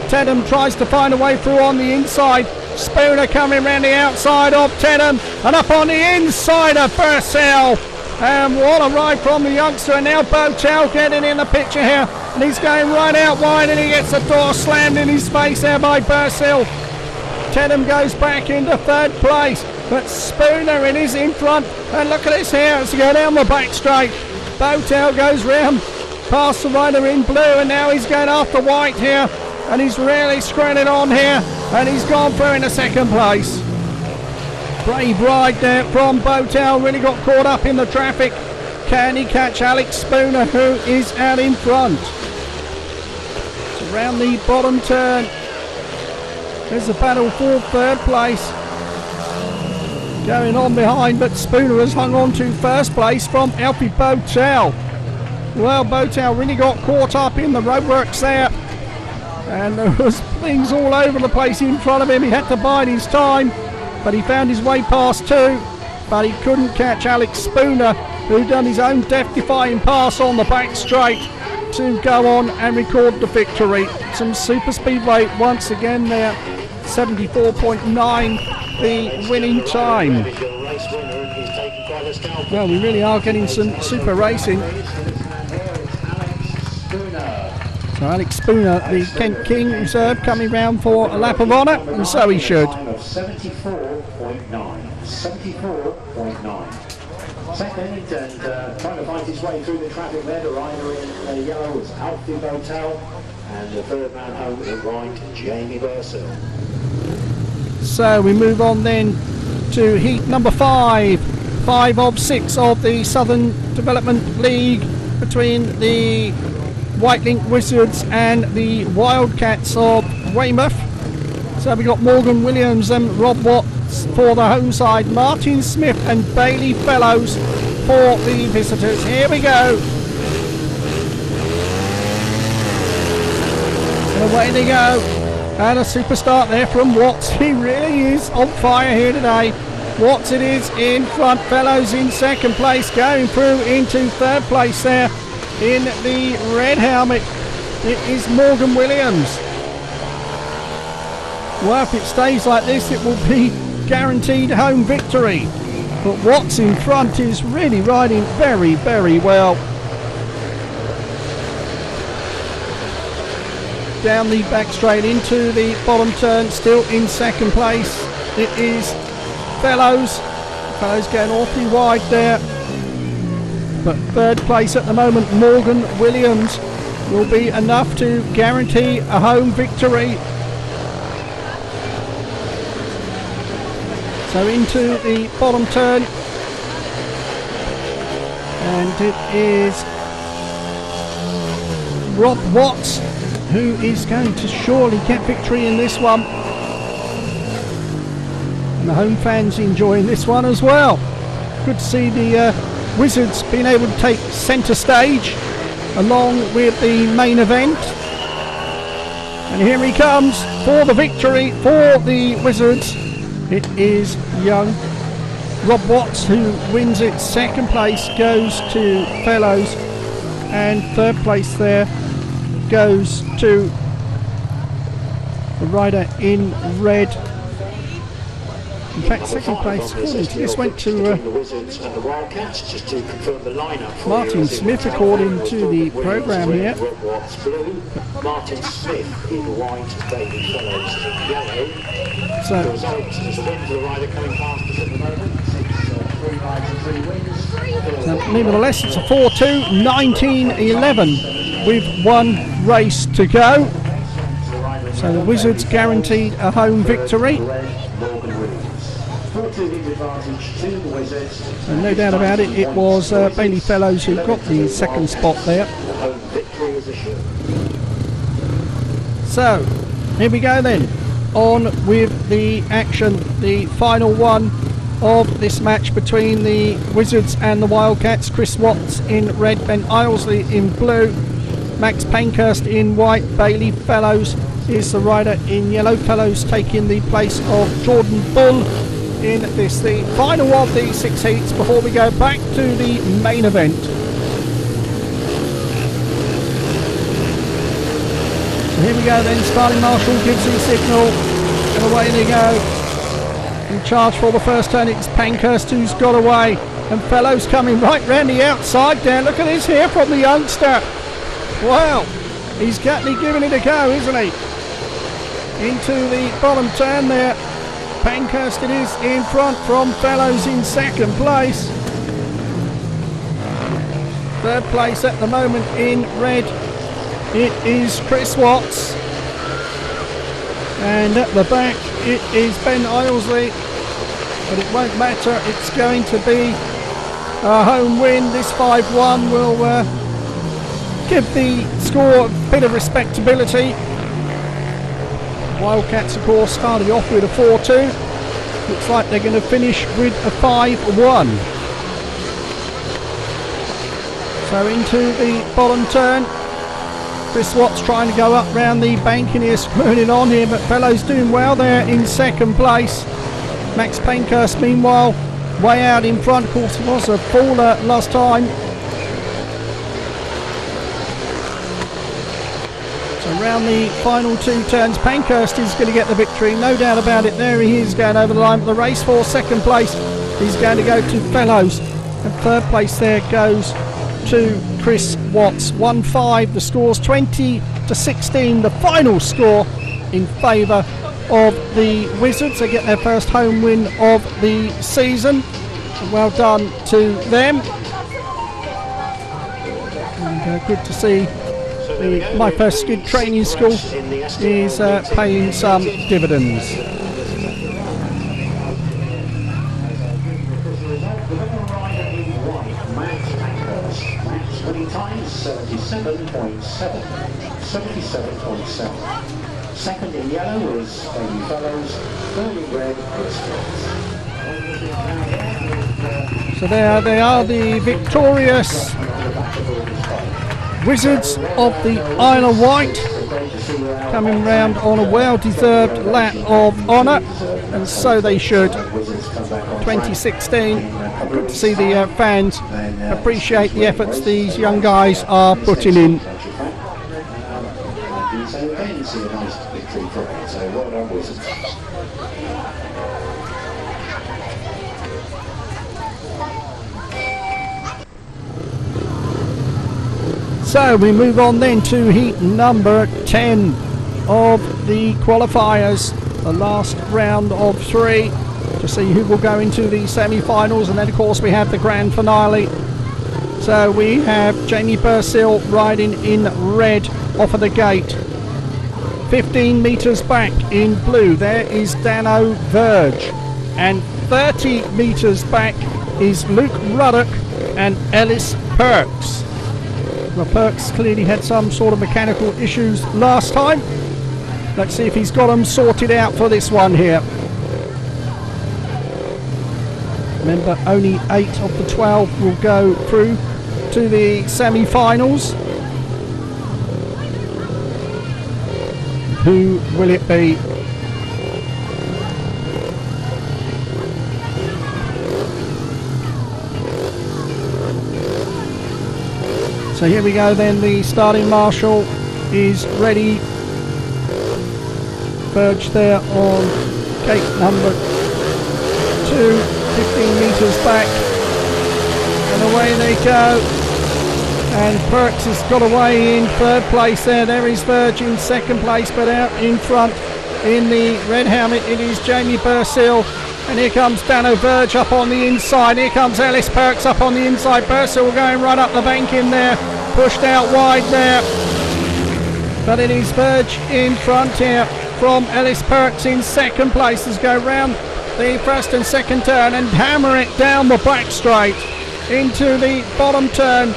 Tedham tries to find a way through on the inside. Spooner coming around the outside of Tedham and up on the inside of Bursill. And what a ride from the youngster, and now Bowtell getting in the picture here, and he's going right out wide, and he gets the door slammed in his face there by Bursill. Tedham goes back into third place, but Spooner is in front, and look at this here as he go down the back straight. Bowtell goes round past the rider in blue, and now he's going after White here, and he's really screwing it on here, and he's gone through into second place. Brave ride there from Bowtell, really got caught up in the traffic. Can he catch Alex Spooner, who is out in front? So around the bottom turn, there's a battle for third place going on behind, but Spooner has hung on to first place from Alfie Bowtell. Well, Bowtell really got caught up in the roadworks there, and there was things all over the place in front of him. He had to bide his time, but he found his way past two, but he couldn't catch Alex Spooner, who done his own death-defying pass on the back straight to go on and record the victory. Some super speedway once again there, 74.9 the winning time. Well, we really are getting some super racing. So Alex Spooner, the Kent King reserve, coming round for a lap of honour, and so he should. 74.9. Second, and trying to find his way through the traffic there, the rider in yellow was Alfie Bowtell, and the third man home in white, Jamie Bursill. So we move on then to heat number 5. 5 of 6 of the Southern Development League between the Wightlink Wizards and the Wildcats of Weymouth. So we got Morgan Williams and Rob Watts for the home side, Martin Smith and Bailey Fellows for the visitors. Here we go. And away they go. And a super start there from Watts. He really is on fire here today. Watts it is in front. Fellows in second place, going through into third place there in the red helmet. It is Morgan Williams. Well, if it stays like this, it will be guaranteed home victory. But Watts in front is really riding very, very well. Down the back straight into the bottom turn, still in second place. It is Fellows. Fellows going awfully wide there. But third place at the moment, Morgan Williams, will be enough to guarantee a home victory. So into the bottom turn, and it is Rob Watts who is going to surely get victory in this one, and the home fans enjoying this one as well. Good to see the Wizards being able to take centre stage along with the main event. And here he comes for the victory for the Wizards. It is young Rob Watts who wins it. Second place goes to Fellows, and third place there goes to the rider in red. In fact, second place, according to this, went to Martin Smith, according to the programme here. Martin Smith in white, David Fellows in yellow. So, the result is a win for the rider coming past us at the moment. It's 3 rides and 3 wins. Nevertheless, it's a 4-2, 19-11 with one race to go. So the Wizards guaranteed a home victory. And no doubt about it, it was Bailey Fellows who got the second spot there. So, here we go then. On with the action, the final one of this match between the Wizards and the Wildcats. Chris Watts in red, Ben Ilsley in blue, Max Pankhurst in white. Bailey Fellows is the rider in yellow. Fellows taking the place of Jordan Bull in this, the final of the 6 heats, before we go back to the main event. So here we go then, starting marshal gives the signal, and away they go. In charge for the first turn, it's Pankhurst who's got away, and Fellows coming right round the outside there. Look at this here from the youngster. Wow, he's certainly giving it a go, isn't he? Into the bottom turn there. Pankhurst it is in front from Fellows in second place. Third place at the moment in red, it is Chris Watts. And at the back it is Ben Ilsley. But it won't matter, it's going to be a home win. This 5-1 will give the score a bit of respectability. Wildcats, of course, started off with a 4-2. Looks like they're going to finish with a 5-1. So into the bottom turn. Chris Watts trying to go up round the bank, and he's screwing on here, but Fellows doing well there in second place. Max Pankhurst, meanwhile, way out in front. Of course, was a faller last time. Around the final 2 turns, Pankhurst is going to get the victory, no doubt about it. There he is going over the line. The race for second place is going to go to Fellows, and third place there goes to Chris Watts. 1-5, the score's 20-16, the final score in favour of the Wizards. They get their first home win of the season. Well done to them. And good to see My First Skid Training School is paying some dividends. Second in yellow was Bailey Fellows, third in red was So there they are, the victorious Wizards of the Isle of Wight. coming round on a well-deserved lap of honour, and so they should. 2016, good to see the fans appreciate the efforts these young guys are putting in. So we move on then to heat number 10 of the qualifiers, the last round of 3 to see who will go into the semi-finals, and then of course we have the grand finale. So we have Jamie Bursill riding in red off of the gate. 15 metres back in blue there is Danno Verge, and 30 metres back is Luke Ruddick and Ellis Perks. Well, Perks clearly had some sort of mechanical issues last time. Let's see if he's got them sorted out for this one here. Remember, only 8 of the 12 will go through to the semi-finals. Who will it be? So here we go then, the starting marshal is ready. Verge there on gate number 2, 15 metres back. And away they go. And Perks has got away in 3rd place there. There is Verge in 2nd place, but out in front in the red helmet it is Jamie Bursill. And here comes Danno Verge up on the inside. Here comes Ellis Perks up on the inside. Bursill going right up the bank in there. Pushed out wide there. But it is Verge in front here from Ellis Perks in 2nd place as go round the 1st and 2nd turn and hammer it down the back straight into the bottom turn.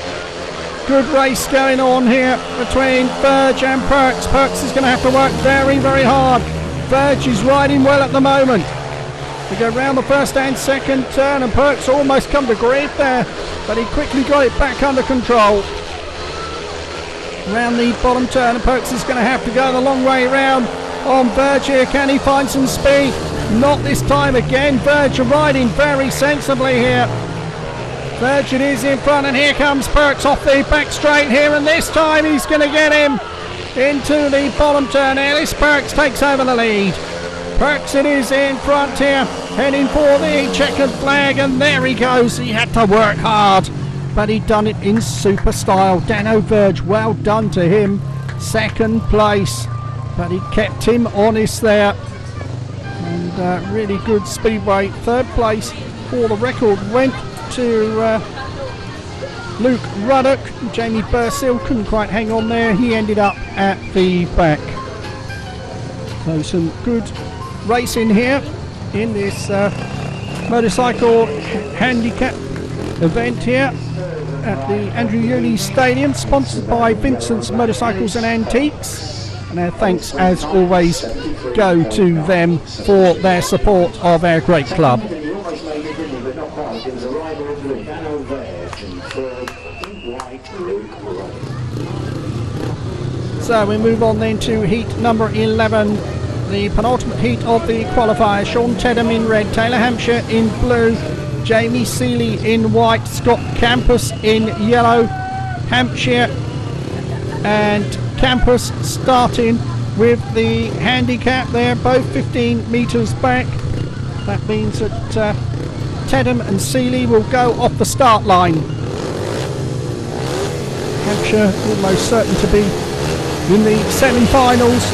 Good race going on here between Verge and Perks. Perks is going to have to work very, very hard. Verge is riding well at the moment. We go round the 1st and 2nd turn, and Perks almost come to grief there, but he quickly got it back under control. Round the bottom turn, and Perks is going to have to go the long way round on Verge here. Can he find some speed? Not this time again. Verge riding very sensibly here. Verge it is in front, and here comes Perks off the back straight here, and this time he's going to get him into the bottom turn. Ellis Perks takes over the lead. Perks it is in front here, heading for the checkered flag, and there he goes. He had to work hard, but he'd done it in super style. Danno Verge, well done to him. 2nd place, but he kept him honest there. And really good Speedway. 3rd place for the record went to Luke Ruddick. Jamie Bursill couldn't quite hang on there. He ended up at the back. So some good racing here in this motorcycle handicap event here at the Andrew Woolley Stadium, sponsored by Vincent's Motorcycles and Antiques, and our thanks as always go to them for their support of our great club. So we move on then to heat number 11, the penultimate heat of the qualifier. Shaun Tedham in red, Taylor Hampshire in blue, Jamie Sealey in white, Scott Campos in yellow. Hampshire and Campos starting with the handicap there, both 15 metres back. That means that Tedham and Sealey will go off the start line. Hampshire almost certain to be in the semi-finals.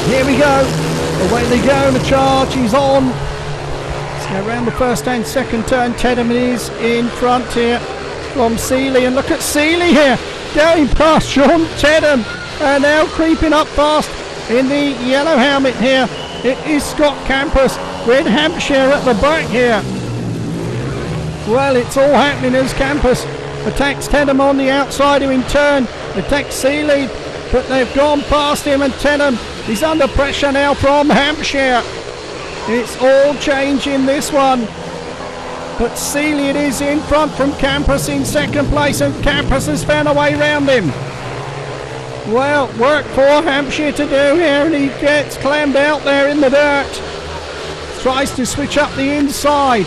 Here we go. Away they go. The charge is on. Let's go around the 1st and 2nd turn. Tedham is in front here from Sealey. And look at Sealey here, going past Shaun Tedham. And now creeping up fast in the yellow helmet here. It is Scott Campos with Hampshire at the back here. Well, it's all happening as Campos attacks Tedham on the outside, who in turn attacks Sealey. But they've gone past him, and Tedham is under pressure now from Hampshire. It's all changing this one. But Sealey it is in front from Campos in 2nd place, and Campos has found a way round him. Well, work for Hampshire to do here, and he gets clammed out there in the dirt. Tries to switch up the inside.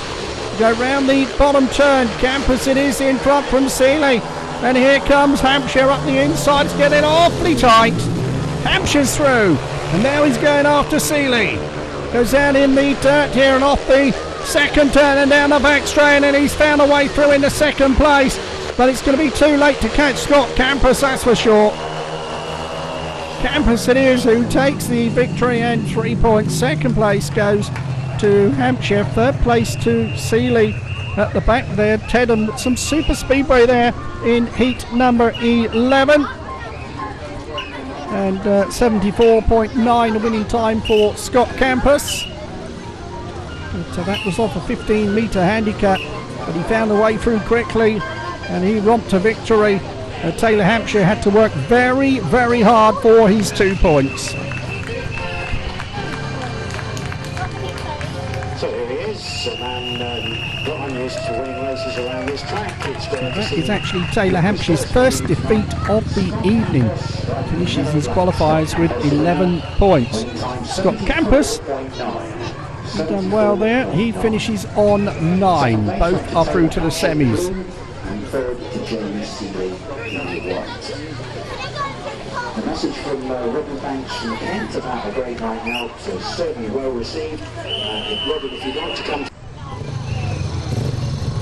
Go round the bottom turn. Campos it is in front from Sealey. And here comes Hampshire up the inside. It's getting awfully tight. Hampshire's through. And now he's going after Sealey. Goes down in the dirt here and off the second turn and down the back straight, and he's found a way through into second place. But it's going to be too late to catch Scott Campos, that's for sure. Campos it is who takes the victory, and 3 points. Second place goes to Hampshire. Third place to Sealey. At the back there, Tedham, some super speedway there in heat number 11. And 74.9 winning time for Scott Campos. So that was off a 15-metre handicap, but he found a way through quickly and he romped to victory. Taylor Hampshire had to work very, very hard for his 2 points. So here he is, a man not unused to winning races around this track. So that is actually Taylor Hampshire's first defeat of the evening. Finishes his qualifiers with 11 points. Scott Campos, he's done well there. He finishes on 9. Both are through to the semis. A message from Robin Banks from Kent about a great night out, so certainly well received. Robin, if you'd like to come.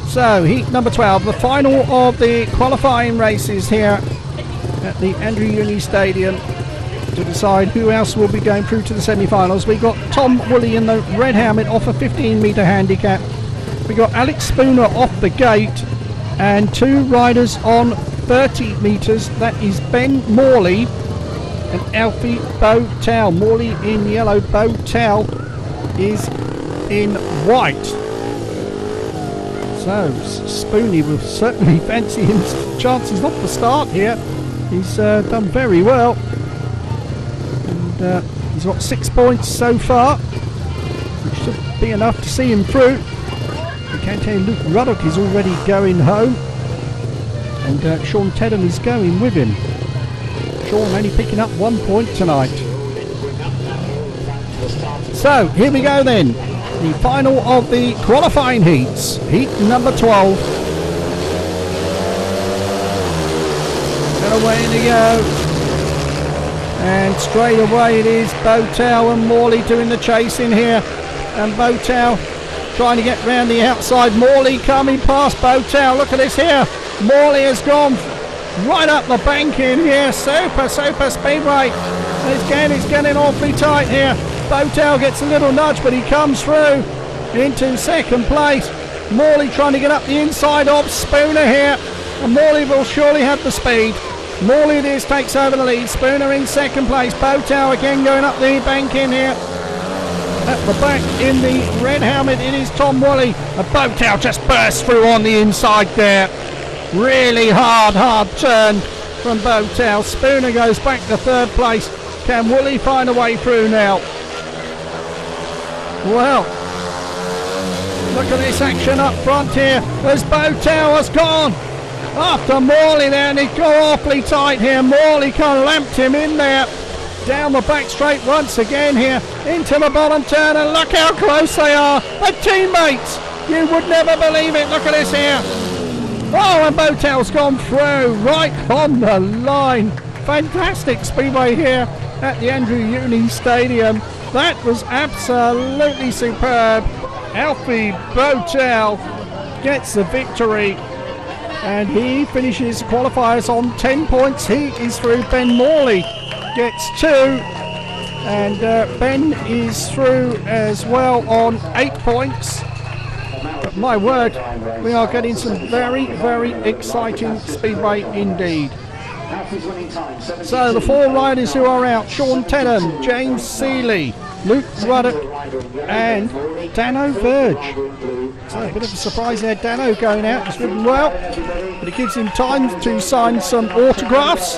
So, heat number 12, the final of the qualifying races here at the Andrew Uni Stadium to decide who else will be going through to the semi-finals. We got Tom Woolley in the red helmet off a 15-metre handicap. We got Alex Spooner off the gate, and 2 riders on 30 metres. That is Ben Morley and Alfie Bowtell. Morley in yellow, Bowtell is in white. So Spoony will certainly fancy his chances off the start here. He's done very well, and he's got 6 points so far, which should be enough to see him through. I can tell you Luke Ruddick is already going home, and Shaun Tedham is going with him. Shaun only picking up 1 point tonight. So here we go then, the final of the qualifying heats, heat number 12. And away they go, and straight away it is Bowtell and Morley doing the chasing here, and Bowtell trying to get round the outside. Morley coming past Bowtell. Look at this here. Morley has gone right up the bank in here. Super speedway. And again, it's getting awfully tight here. Bowtell gets a little nudge, but he comes through into second place. Morley trying to get up the inside of Spooner here. And Morley will surely have the speed. Morley this takes over the lead. Spooner in second place. Bowtell again going up the bank in here. At the back in the red helmet it is Tom Woolley. A Bowtell just bursts through on the inside there. Really hard turn from Bowtell. Spooner goes back to third place. Can Woolley find a way through now? Well, look at this action up front here as Bowtell has gone after Morley there, and he got awfully tight here. Morley kind of lamped him in there. Down the back straight once again here into the bottom turn, and look how close they are. The teammates, you would never believe it. Look at this here. Oh, and Bowtell's gone through right on the line. Fantastic speedway here at the Andrew Uni Stadium. That was absolutely superb. Alfie Bowtell gets the victory, and he finishes qualifiers on 10 points. He is through. Ben Morley gets 2, and Ben is through as well on 8 points. But my word, we are getting some very, very exciting speedway indeed. So the 4 riders who are out: Shaun Tedham, James Sealey, Luke Ruddick and Danno Verge. So a bit of a surprise there, Danno going out. He's ridden well, but it gives him time to sign some autographs.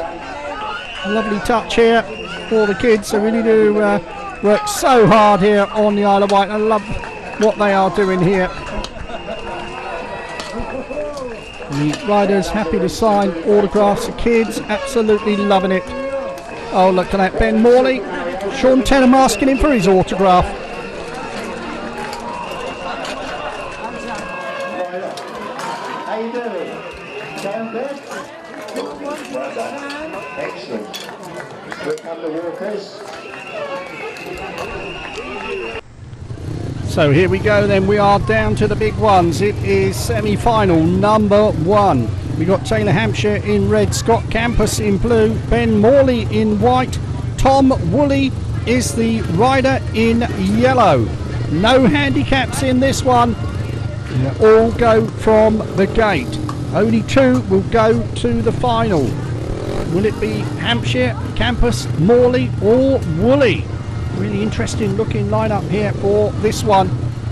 A lovely touch here for the kids. They really do work so hard here on the Isle of Wight. I love what they are doing here. The riders happy to sign autographs. The kids absolutely loving it. Oh, look at that, Ben Morley. Shaun Tedham asking him for his autograph. How you doing? Going good? Well done. Excellent. Here come the walkers. So here we go then, we are down to the big ones. It is semi-final number 1. We got Taylor Hampshire in red, Scott Campos in blue, Ben Morley in white, Tom Woolley is the rider in yellow. No handicaps in this one. They all go from the gate. Only 2 will go to the final. Will it be Hampshire, Campos, Morley or Woolley? Really interesting looking lineup here for this one.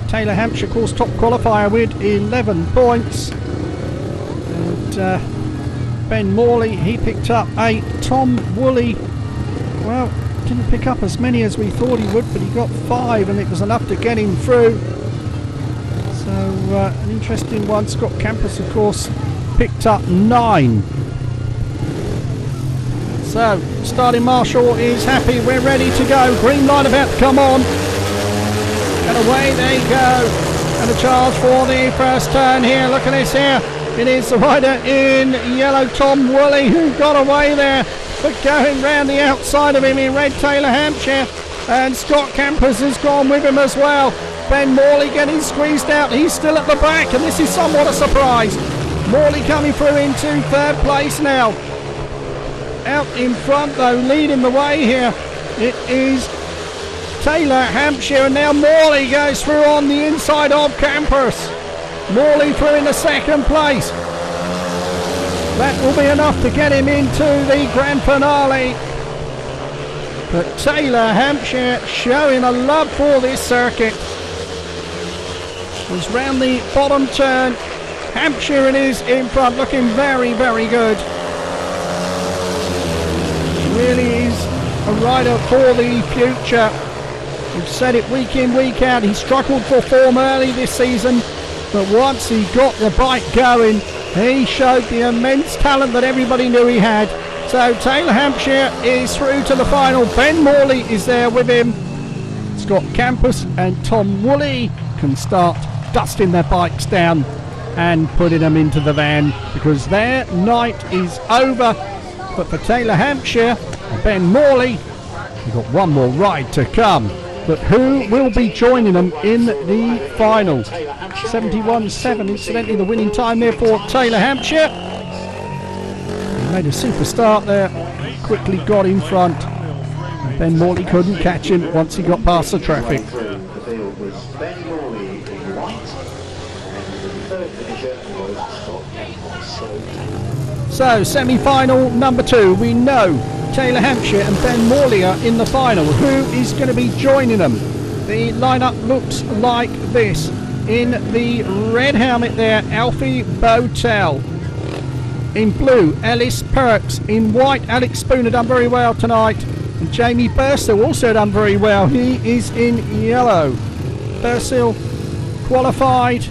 Taylor Hampshire, of course, top qualifier with 11 points. And Ben Morley, he picked up 8. Tom Woolley, well, didn't pick up as many as we thought he would, but he got 5 and it was enough to get him through. So an interesting one. Scott Campos, of course, picked up 9. So, starting marshal is happy, we're ready to go. Green light about to come on. And away they go. And a charge for the first turn here. Look at this here. It is the rider in yellow, Tom Woolley, who got away there. But going round the outside of him in red, Taylor Hampshire. And Scott Campos has gone with him as well. Ben Morley getting squeezed out. He's still at the back, and this is somewhat a surprise. Morley coming through into 3rd place now. Out in front though, leading the way here, it is Taylor Hampshire, and now Morley goes through on the inside of Campos. Morley through in the 2nd place. That will be enough to get him into the grand finale. But Taylor Hampshire showing a love for this circuit. Was round the bottom turn. Hampshire it is in front, looking very, very good. Really is a rider for the future. We've said it week in, week out. He struggled for form early this season, but once he got the bike going, he showed the immense talent that everybody knew he had. So Taylor Hampshire is through to the final. Ben Morley is there with him. Scott Campos and Tom Woolley can start dusting their bikes down and putting them into the van, because their night is over. But for Taylor Hampshire and Ben Morley, we've got one more ride to come. But who will be joining them in the final? 71.7, incidentally, the winning time there for Taylor Hampshire. He made a super start there, quickly got in front. And Ben Morley couldn't catch him once he got past the traffic. So, semi-final number 2, we know Taylor Hampshire and Ben Morley are in the final. Who is going to be joining them? The lineup looks like this. In the red helmet there, Alfie Bowtell. In blue, Ellis Perks. In white, Alex Spooner done very well tonight. And Jamie Bursill also done very well. He is in yellow. Bursill qualified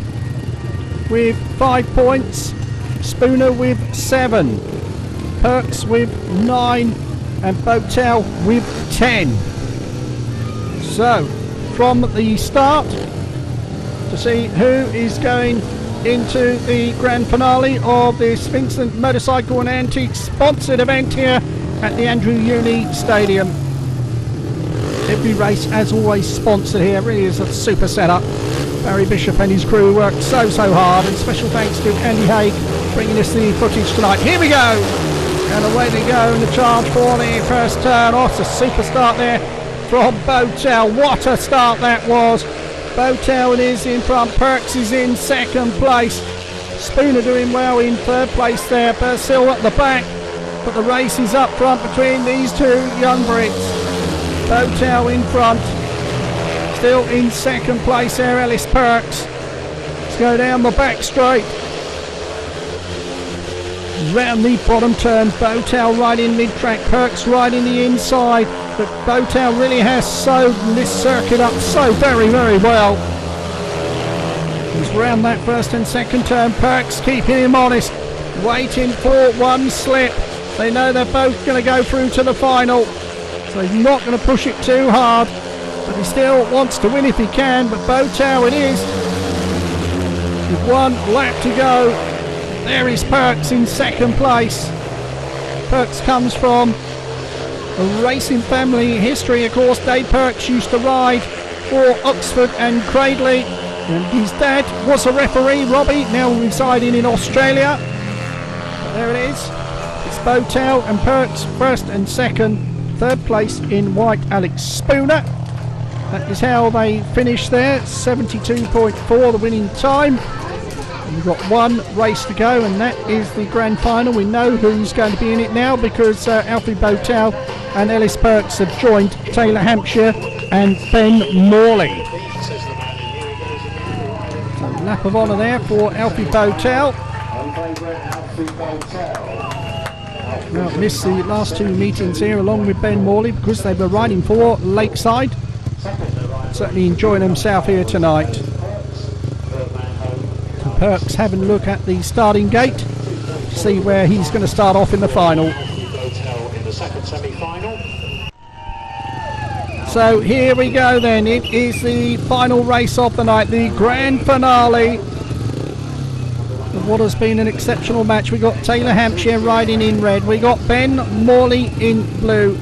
with 5 points. Spooner with 7, Perks with 9, and Bowtell with 10. So, from the start, to see who is going into the grand finale of this Vincent Motorcycle and Antiques sponsored event here at the Andrew Uni Stadium. Every race, as always, sponsored here. Really is a super setup. Barry Bishop and his crew worked so hard, and special thanks to Andy Haig bringing us the footage tonight. Here we go, and away they go in the charge for the first turn. Oh, it's a super start there from Bowtell. What a start that was. Bowtell is in front, Perks is in 2nd place, Spooner doing well in 3rd place there, Bursill at the back, but the race is up front between these 2 young Brits. Bowtell in front, still in 2nd place there, Ellis Perks. Let's go down the back straight. Round the bottom turn, Bowtell right in mid-track, Perks right in the inside, but Bowtell really has sewed this circuit up so very, very well. He's round that 1st and 2nd turn, Perks keeping him honest, waiting for one slip. They know they're both going to go through to the final, so he's not going to push it too hard, but he still wants to win if he can. But Bowtell it is, with 1 lap to go. There is Perks in second place. Perks comes from a racing family history, of course. Dave Perks used to ride for Oxford and Cradley, and his dad was a referee, Robbie, now residing in Australia. But there it is. It's Bowtell and Perks first and second. Third place in white, Alex Spooner. That is how they finished there. 72.4 the winning time. And we've got 1 race to go, and that is the grand final. We know who's going to be in it now because Alfie Bowtell and Ellis Perks have joined Taylor Hampshire and Ben Morley. So lap of honour there for Alfie Bowtell. Well, missed the last 2 meetings here along with Ben Morley because they were riding for Lakeside. Certainly enjoying himself here tonight. So Perks having a look at the starting gate to see where he's going to start off in the final. So here we go then. It is the final race of the night, the grand finale of what has been an exceptional match. We got Taylor Hampshire riding in red. We got Ben Morley in blue.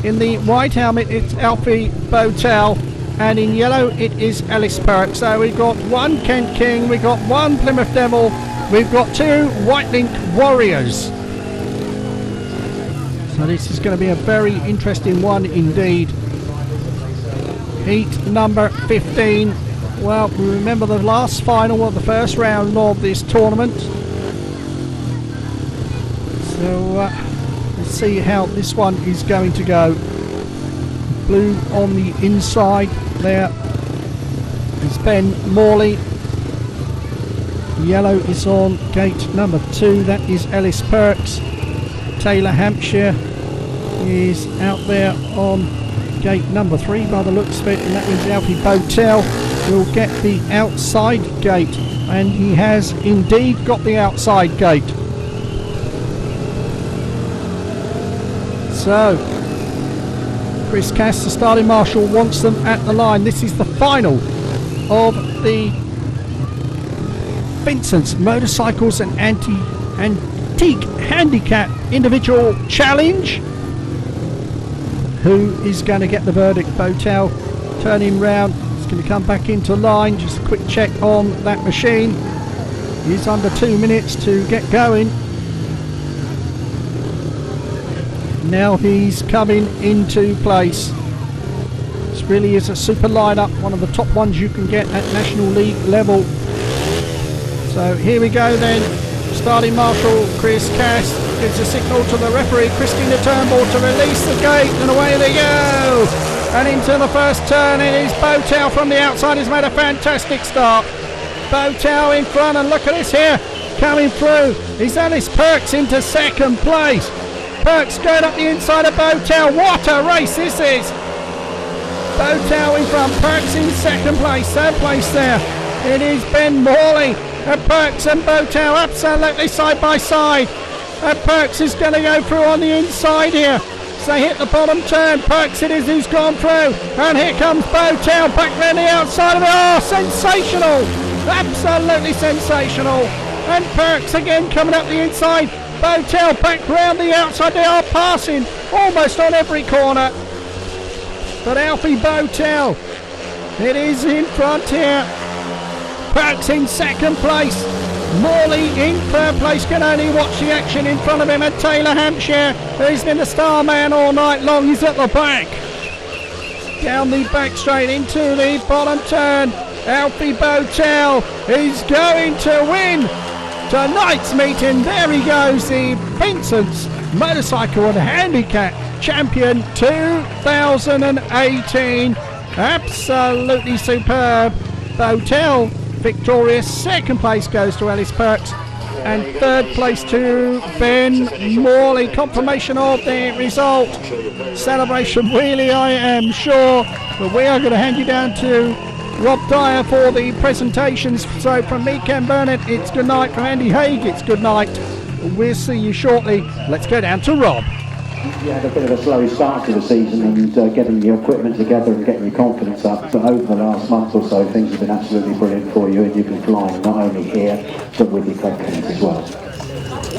In the white helmet it's Alfie Bowtell, and in yellow it is Ellis Perks. So we've got 1 Kent King, we've got 1 Plymouth Devil, we've got 2 Wightlink Warriors. So this is going to be a very interesting one indeed. Heat number 15. Well, we remember the last final of the first round of this tournament. So let's see how this one is going to go. Blue on the inside there is Ben Morley. Yellow is on gate number 2. That is Ellis Perks. Taylor Hampshire is out there on gate number 3 by the looks of it, and that means Alfie Bowtell will get the outside gate, and he has indeed got the outside gate. So Chris Cass, the starting marshal, wants them at the line. This is the final of the Vincent's Motorcycles and Antique Handicap Individual Challenge. Who is going to get the verdict? Bowtell turning round. He's going to come back into line. Just a quick check on that machine. He's under 2 minutes to get going. Now he's coming into place. This really is a super lineup, one of the top ones you can get at National League level. So here we go then. Starting marshal Chris Cass gives a signal to the referee Christina Turnbull to release the gate, and away they go. And into the first turn it is Bowtell from the outside. He's made a fantastic start. Bowtell in front, and look at this here, coming through is Ellis Perks into second place. Perks going up the inside of Bowtell. What a race this is. Bowtell in front, Perks in second place. Third place there it is Ben Morley. And Perks and Bowtell absolutely side by side. And Perks is going to go through on the inside here. So they hit the bottom turn. Perks it is who's gone through. And here comes Bowtell back round the outside of it. Oh, sensational. Absolutely sensational. And Perks again coming up the inside. Bowtell back round the outside. They are passing almost on every corner. But Alfie Bowtell, it is in front here. Perks in second place. Morley in third place. Can only watch the action in front of him. And Taylor Hampshire, who's been the star man all night long, is at the back. Down the back straight into the bottom turn. Alfie Bowtell is going to win tonight's meeting. There he goes, the Vincent's Motorcycle and Handicap Champion 2018. Absolutely superb. Bowtell victorious. Second place goes to Ellis Perks, and third place to Ben Morley. Confirmation of the result. Celebration really, I am sure. But we are going to hand you down to Rob Dyer for the presentations. So from me, Ken Burnett, it's good night. From Andy Haig, it's good night. We'll see you shortly. Let's go down to Rob. You had a bit of a slow start to the season and getting your equipment together and getting your confidence up, but over the last month or so things have been absolutely brilliant for you and you've been flying not only here but with your club teams as well.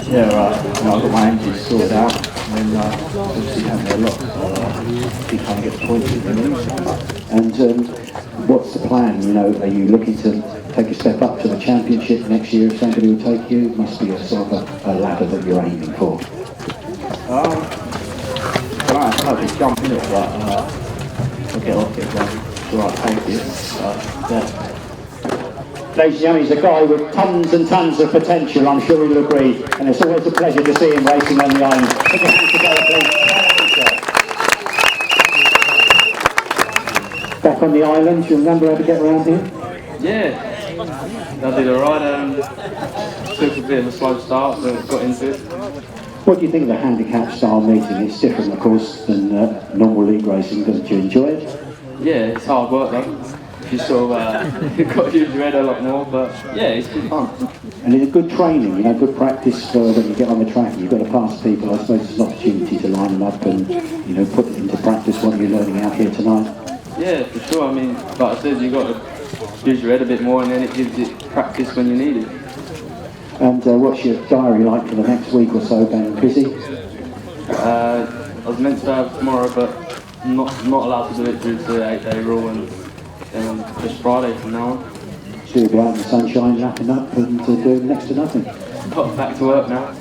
Yeah, right. I've got my engine sorted out and then obviously having a lot keep trying to get the points in the And what's the plan? You know, are you looking to take a step up to the championship next year if somebody will take you? It must be a sort of a ladder that you're aiming for. I'll just jump in it, but I'll get off it when the right pace is. Ladies and gentlemen, he's a guy with tons and tons of potential, I'm sure he'll agree, and it's always a pleasure to see him racing on the island. Put your hands together, please. Back on the island, do you remember how to get around here? Yeah, I did alright. Took a bit of a slow start, but got into it. What do you think of the handicap style meeting? It's different, of course, than normal league racing. Did you enjoy it? Yeah, it's hard work though. You sort of you've got to use your head a lot more, but yeah, it's good fun. And it's good training, you know, good practice for when you get on the track. You've got to pass people. I suppose it's an opportunity to line them up and, you know, put into practice what you're learning out here tonight. Yeah, for sure. I mean, like I said, you've got to use your head a bit more, and then it gives you practice when you need it. And what's your diary like for the next week or so, Ben? Busy? I was meant to have tomorrow, but I'm not allowed to do it due to the 8-day rule, and just Friday from now on. So you'll be out in the sunshine, lapping up and doing next to nothing. Got back to work now.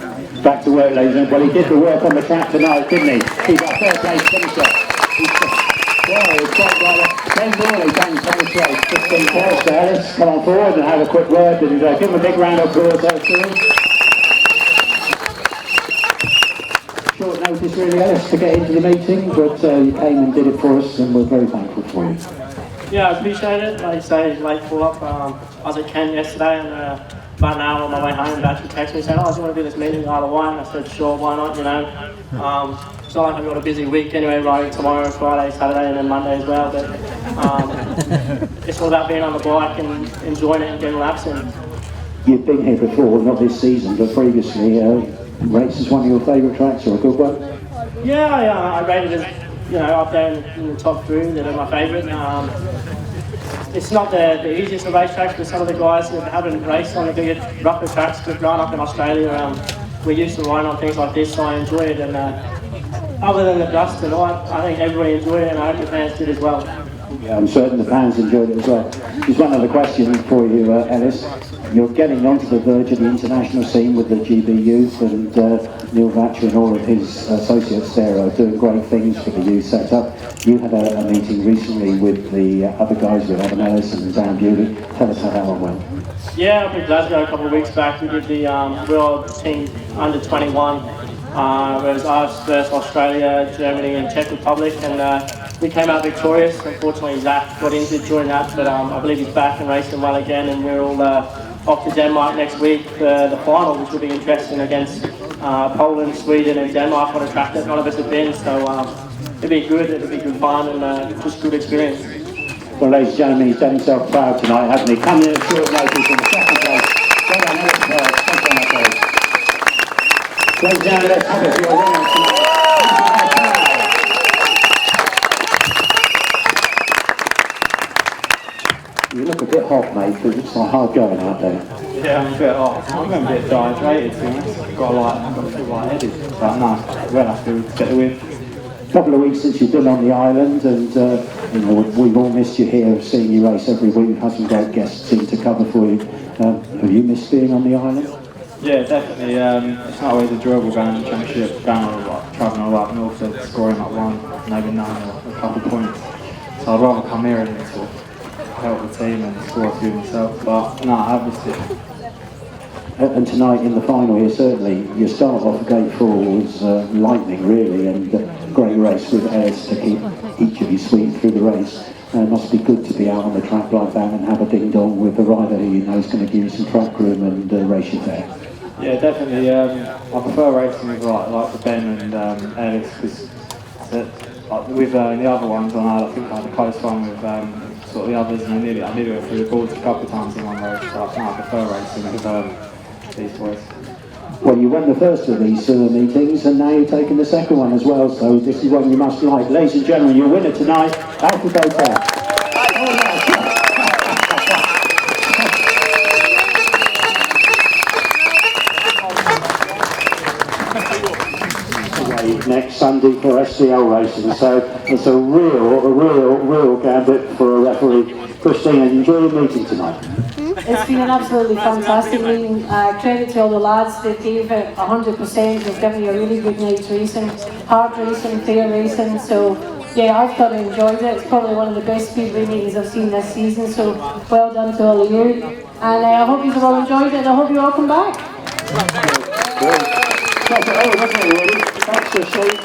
Back to work, ladies and gentlemen. Well, he did the work on the track tonight, didn't he? He's our third place finisher. Well, it's quite right. Ben Morley, thanks for this race. 15 points to Ellis. Come on forward and have a quick word and give him a big round of applause there, Sealey. Short notice really, Ellis, to get into the meeting, but you came and did it for us and we're very thankful for you. Yeah, I appreciate it. Like you say, late call up. I was at Kent yesterday and about an hour on my way home, Batch texted me saying, "Oh, do you want to do this meeting in Isle of Wight?" And I said, "Sure, why not?" You know, it's not like I've got a busy week anyway, riding tomorrow, Friday, Saturday, and then Monday as well. But it's all about being on the bike and enjoying it and getting laps in. You've been here before, not this season, but previously. Race is one of your favourite tracks, or a good one? Yeah, I rated it, you know, up there in the top three. They're my favourite. It's not the easiest of racetracks, but some of the guys that haven't raced on the bigger, rougher tracks, but growing up in Australia, we're used to riding on things like this, so I enjoy it. And other than the dust tonight, I think everybody enjoyed it, and I hope the fans did as well. Yeah, I'm certain the fans enjoyed it as well. Just one other question for you, Ellis. You're getting onto the verge of the international scene with the GB Youth, and Neil Vatcher and all of his associates there are doing great things for the youth setup. You had a meeting recently with the other guys, with Adam Ellis and Dan Bewley. Tell us how that one went. Yeah, up in Glasgow a couple of weeks back, we did the World Team Under 21. It was us versus Australia, Germany and Czech Republic, and we came out victorious. Unfortunately, Zach got injured during that, but I believe he's back and racing well again, and we're all off to Denmark next week for the final, which will be interesting against Poland, Sweden and Denmark on a track that none of us have been, so it'll be good fun and just good experience. Well, ladies and gentlemen, he's done himself proud tonight, hasn't he? Coming in at short notice in the second place. Well done, Ellis Perks. Thank you, Ladies and gentlemen, let's have it for your winner tonight. You look a bit hot, mate, because it's like hard going out there. Yeah, I'm a bit hot. I'm a bit dehydrated, to be honest. I've got to feel light-headed. But no, we'll have to get the win. A couple of weeks since you've been on the island, and you know, we've all missed you here, seeing you race every week. We've had some great guests in to cover for you. Have you missed being on the island? Yeah, definitely. It's not always enjoyable going to the championship, travelling all up north and scoring like one, maybe nine or a couple of points. So I'd rather come here and sort of help the team and score a few myself. But no, obviously. And tonight in the final here, certainly, your start off gate 4 was lightning, really, and great race with Ellis to keep each of you sweet through the race. It must be good to be out on the track like that and have a ding-dong with the rider who you know is going to give you some track room and race you there. Yeah, definitely. I prefer racing with like the Ben and Ellis, because with the other ones, I think I had a close one with sort of the others, and I nearly went through the boards a couple of times in one race. So I prefer racing with these boys. Well, you won the first of these meetings, and now you're taking the second one as well, so this is one you must like. Ladies and gentlemen, your winner tonight, Alfie Bowtell. Next Sunday for SDL racing, so it's a real gambit for a referee. Christine, enjoy your meeting tonight. It's been an absolutely fantastic meeting. Credit to all the lads, they gave it 100%. They've given me a really good night's racing, hard racing, fair racing. So yeah, I've thoroughly enjoyed it. It's probably one of the best speedway meetings I've seen this season. So well done to all of you, and I hope you've all enjoyed it. And I hope you all come back. Thanks for seat.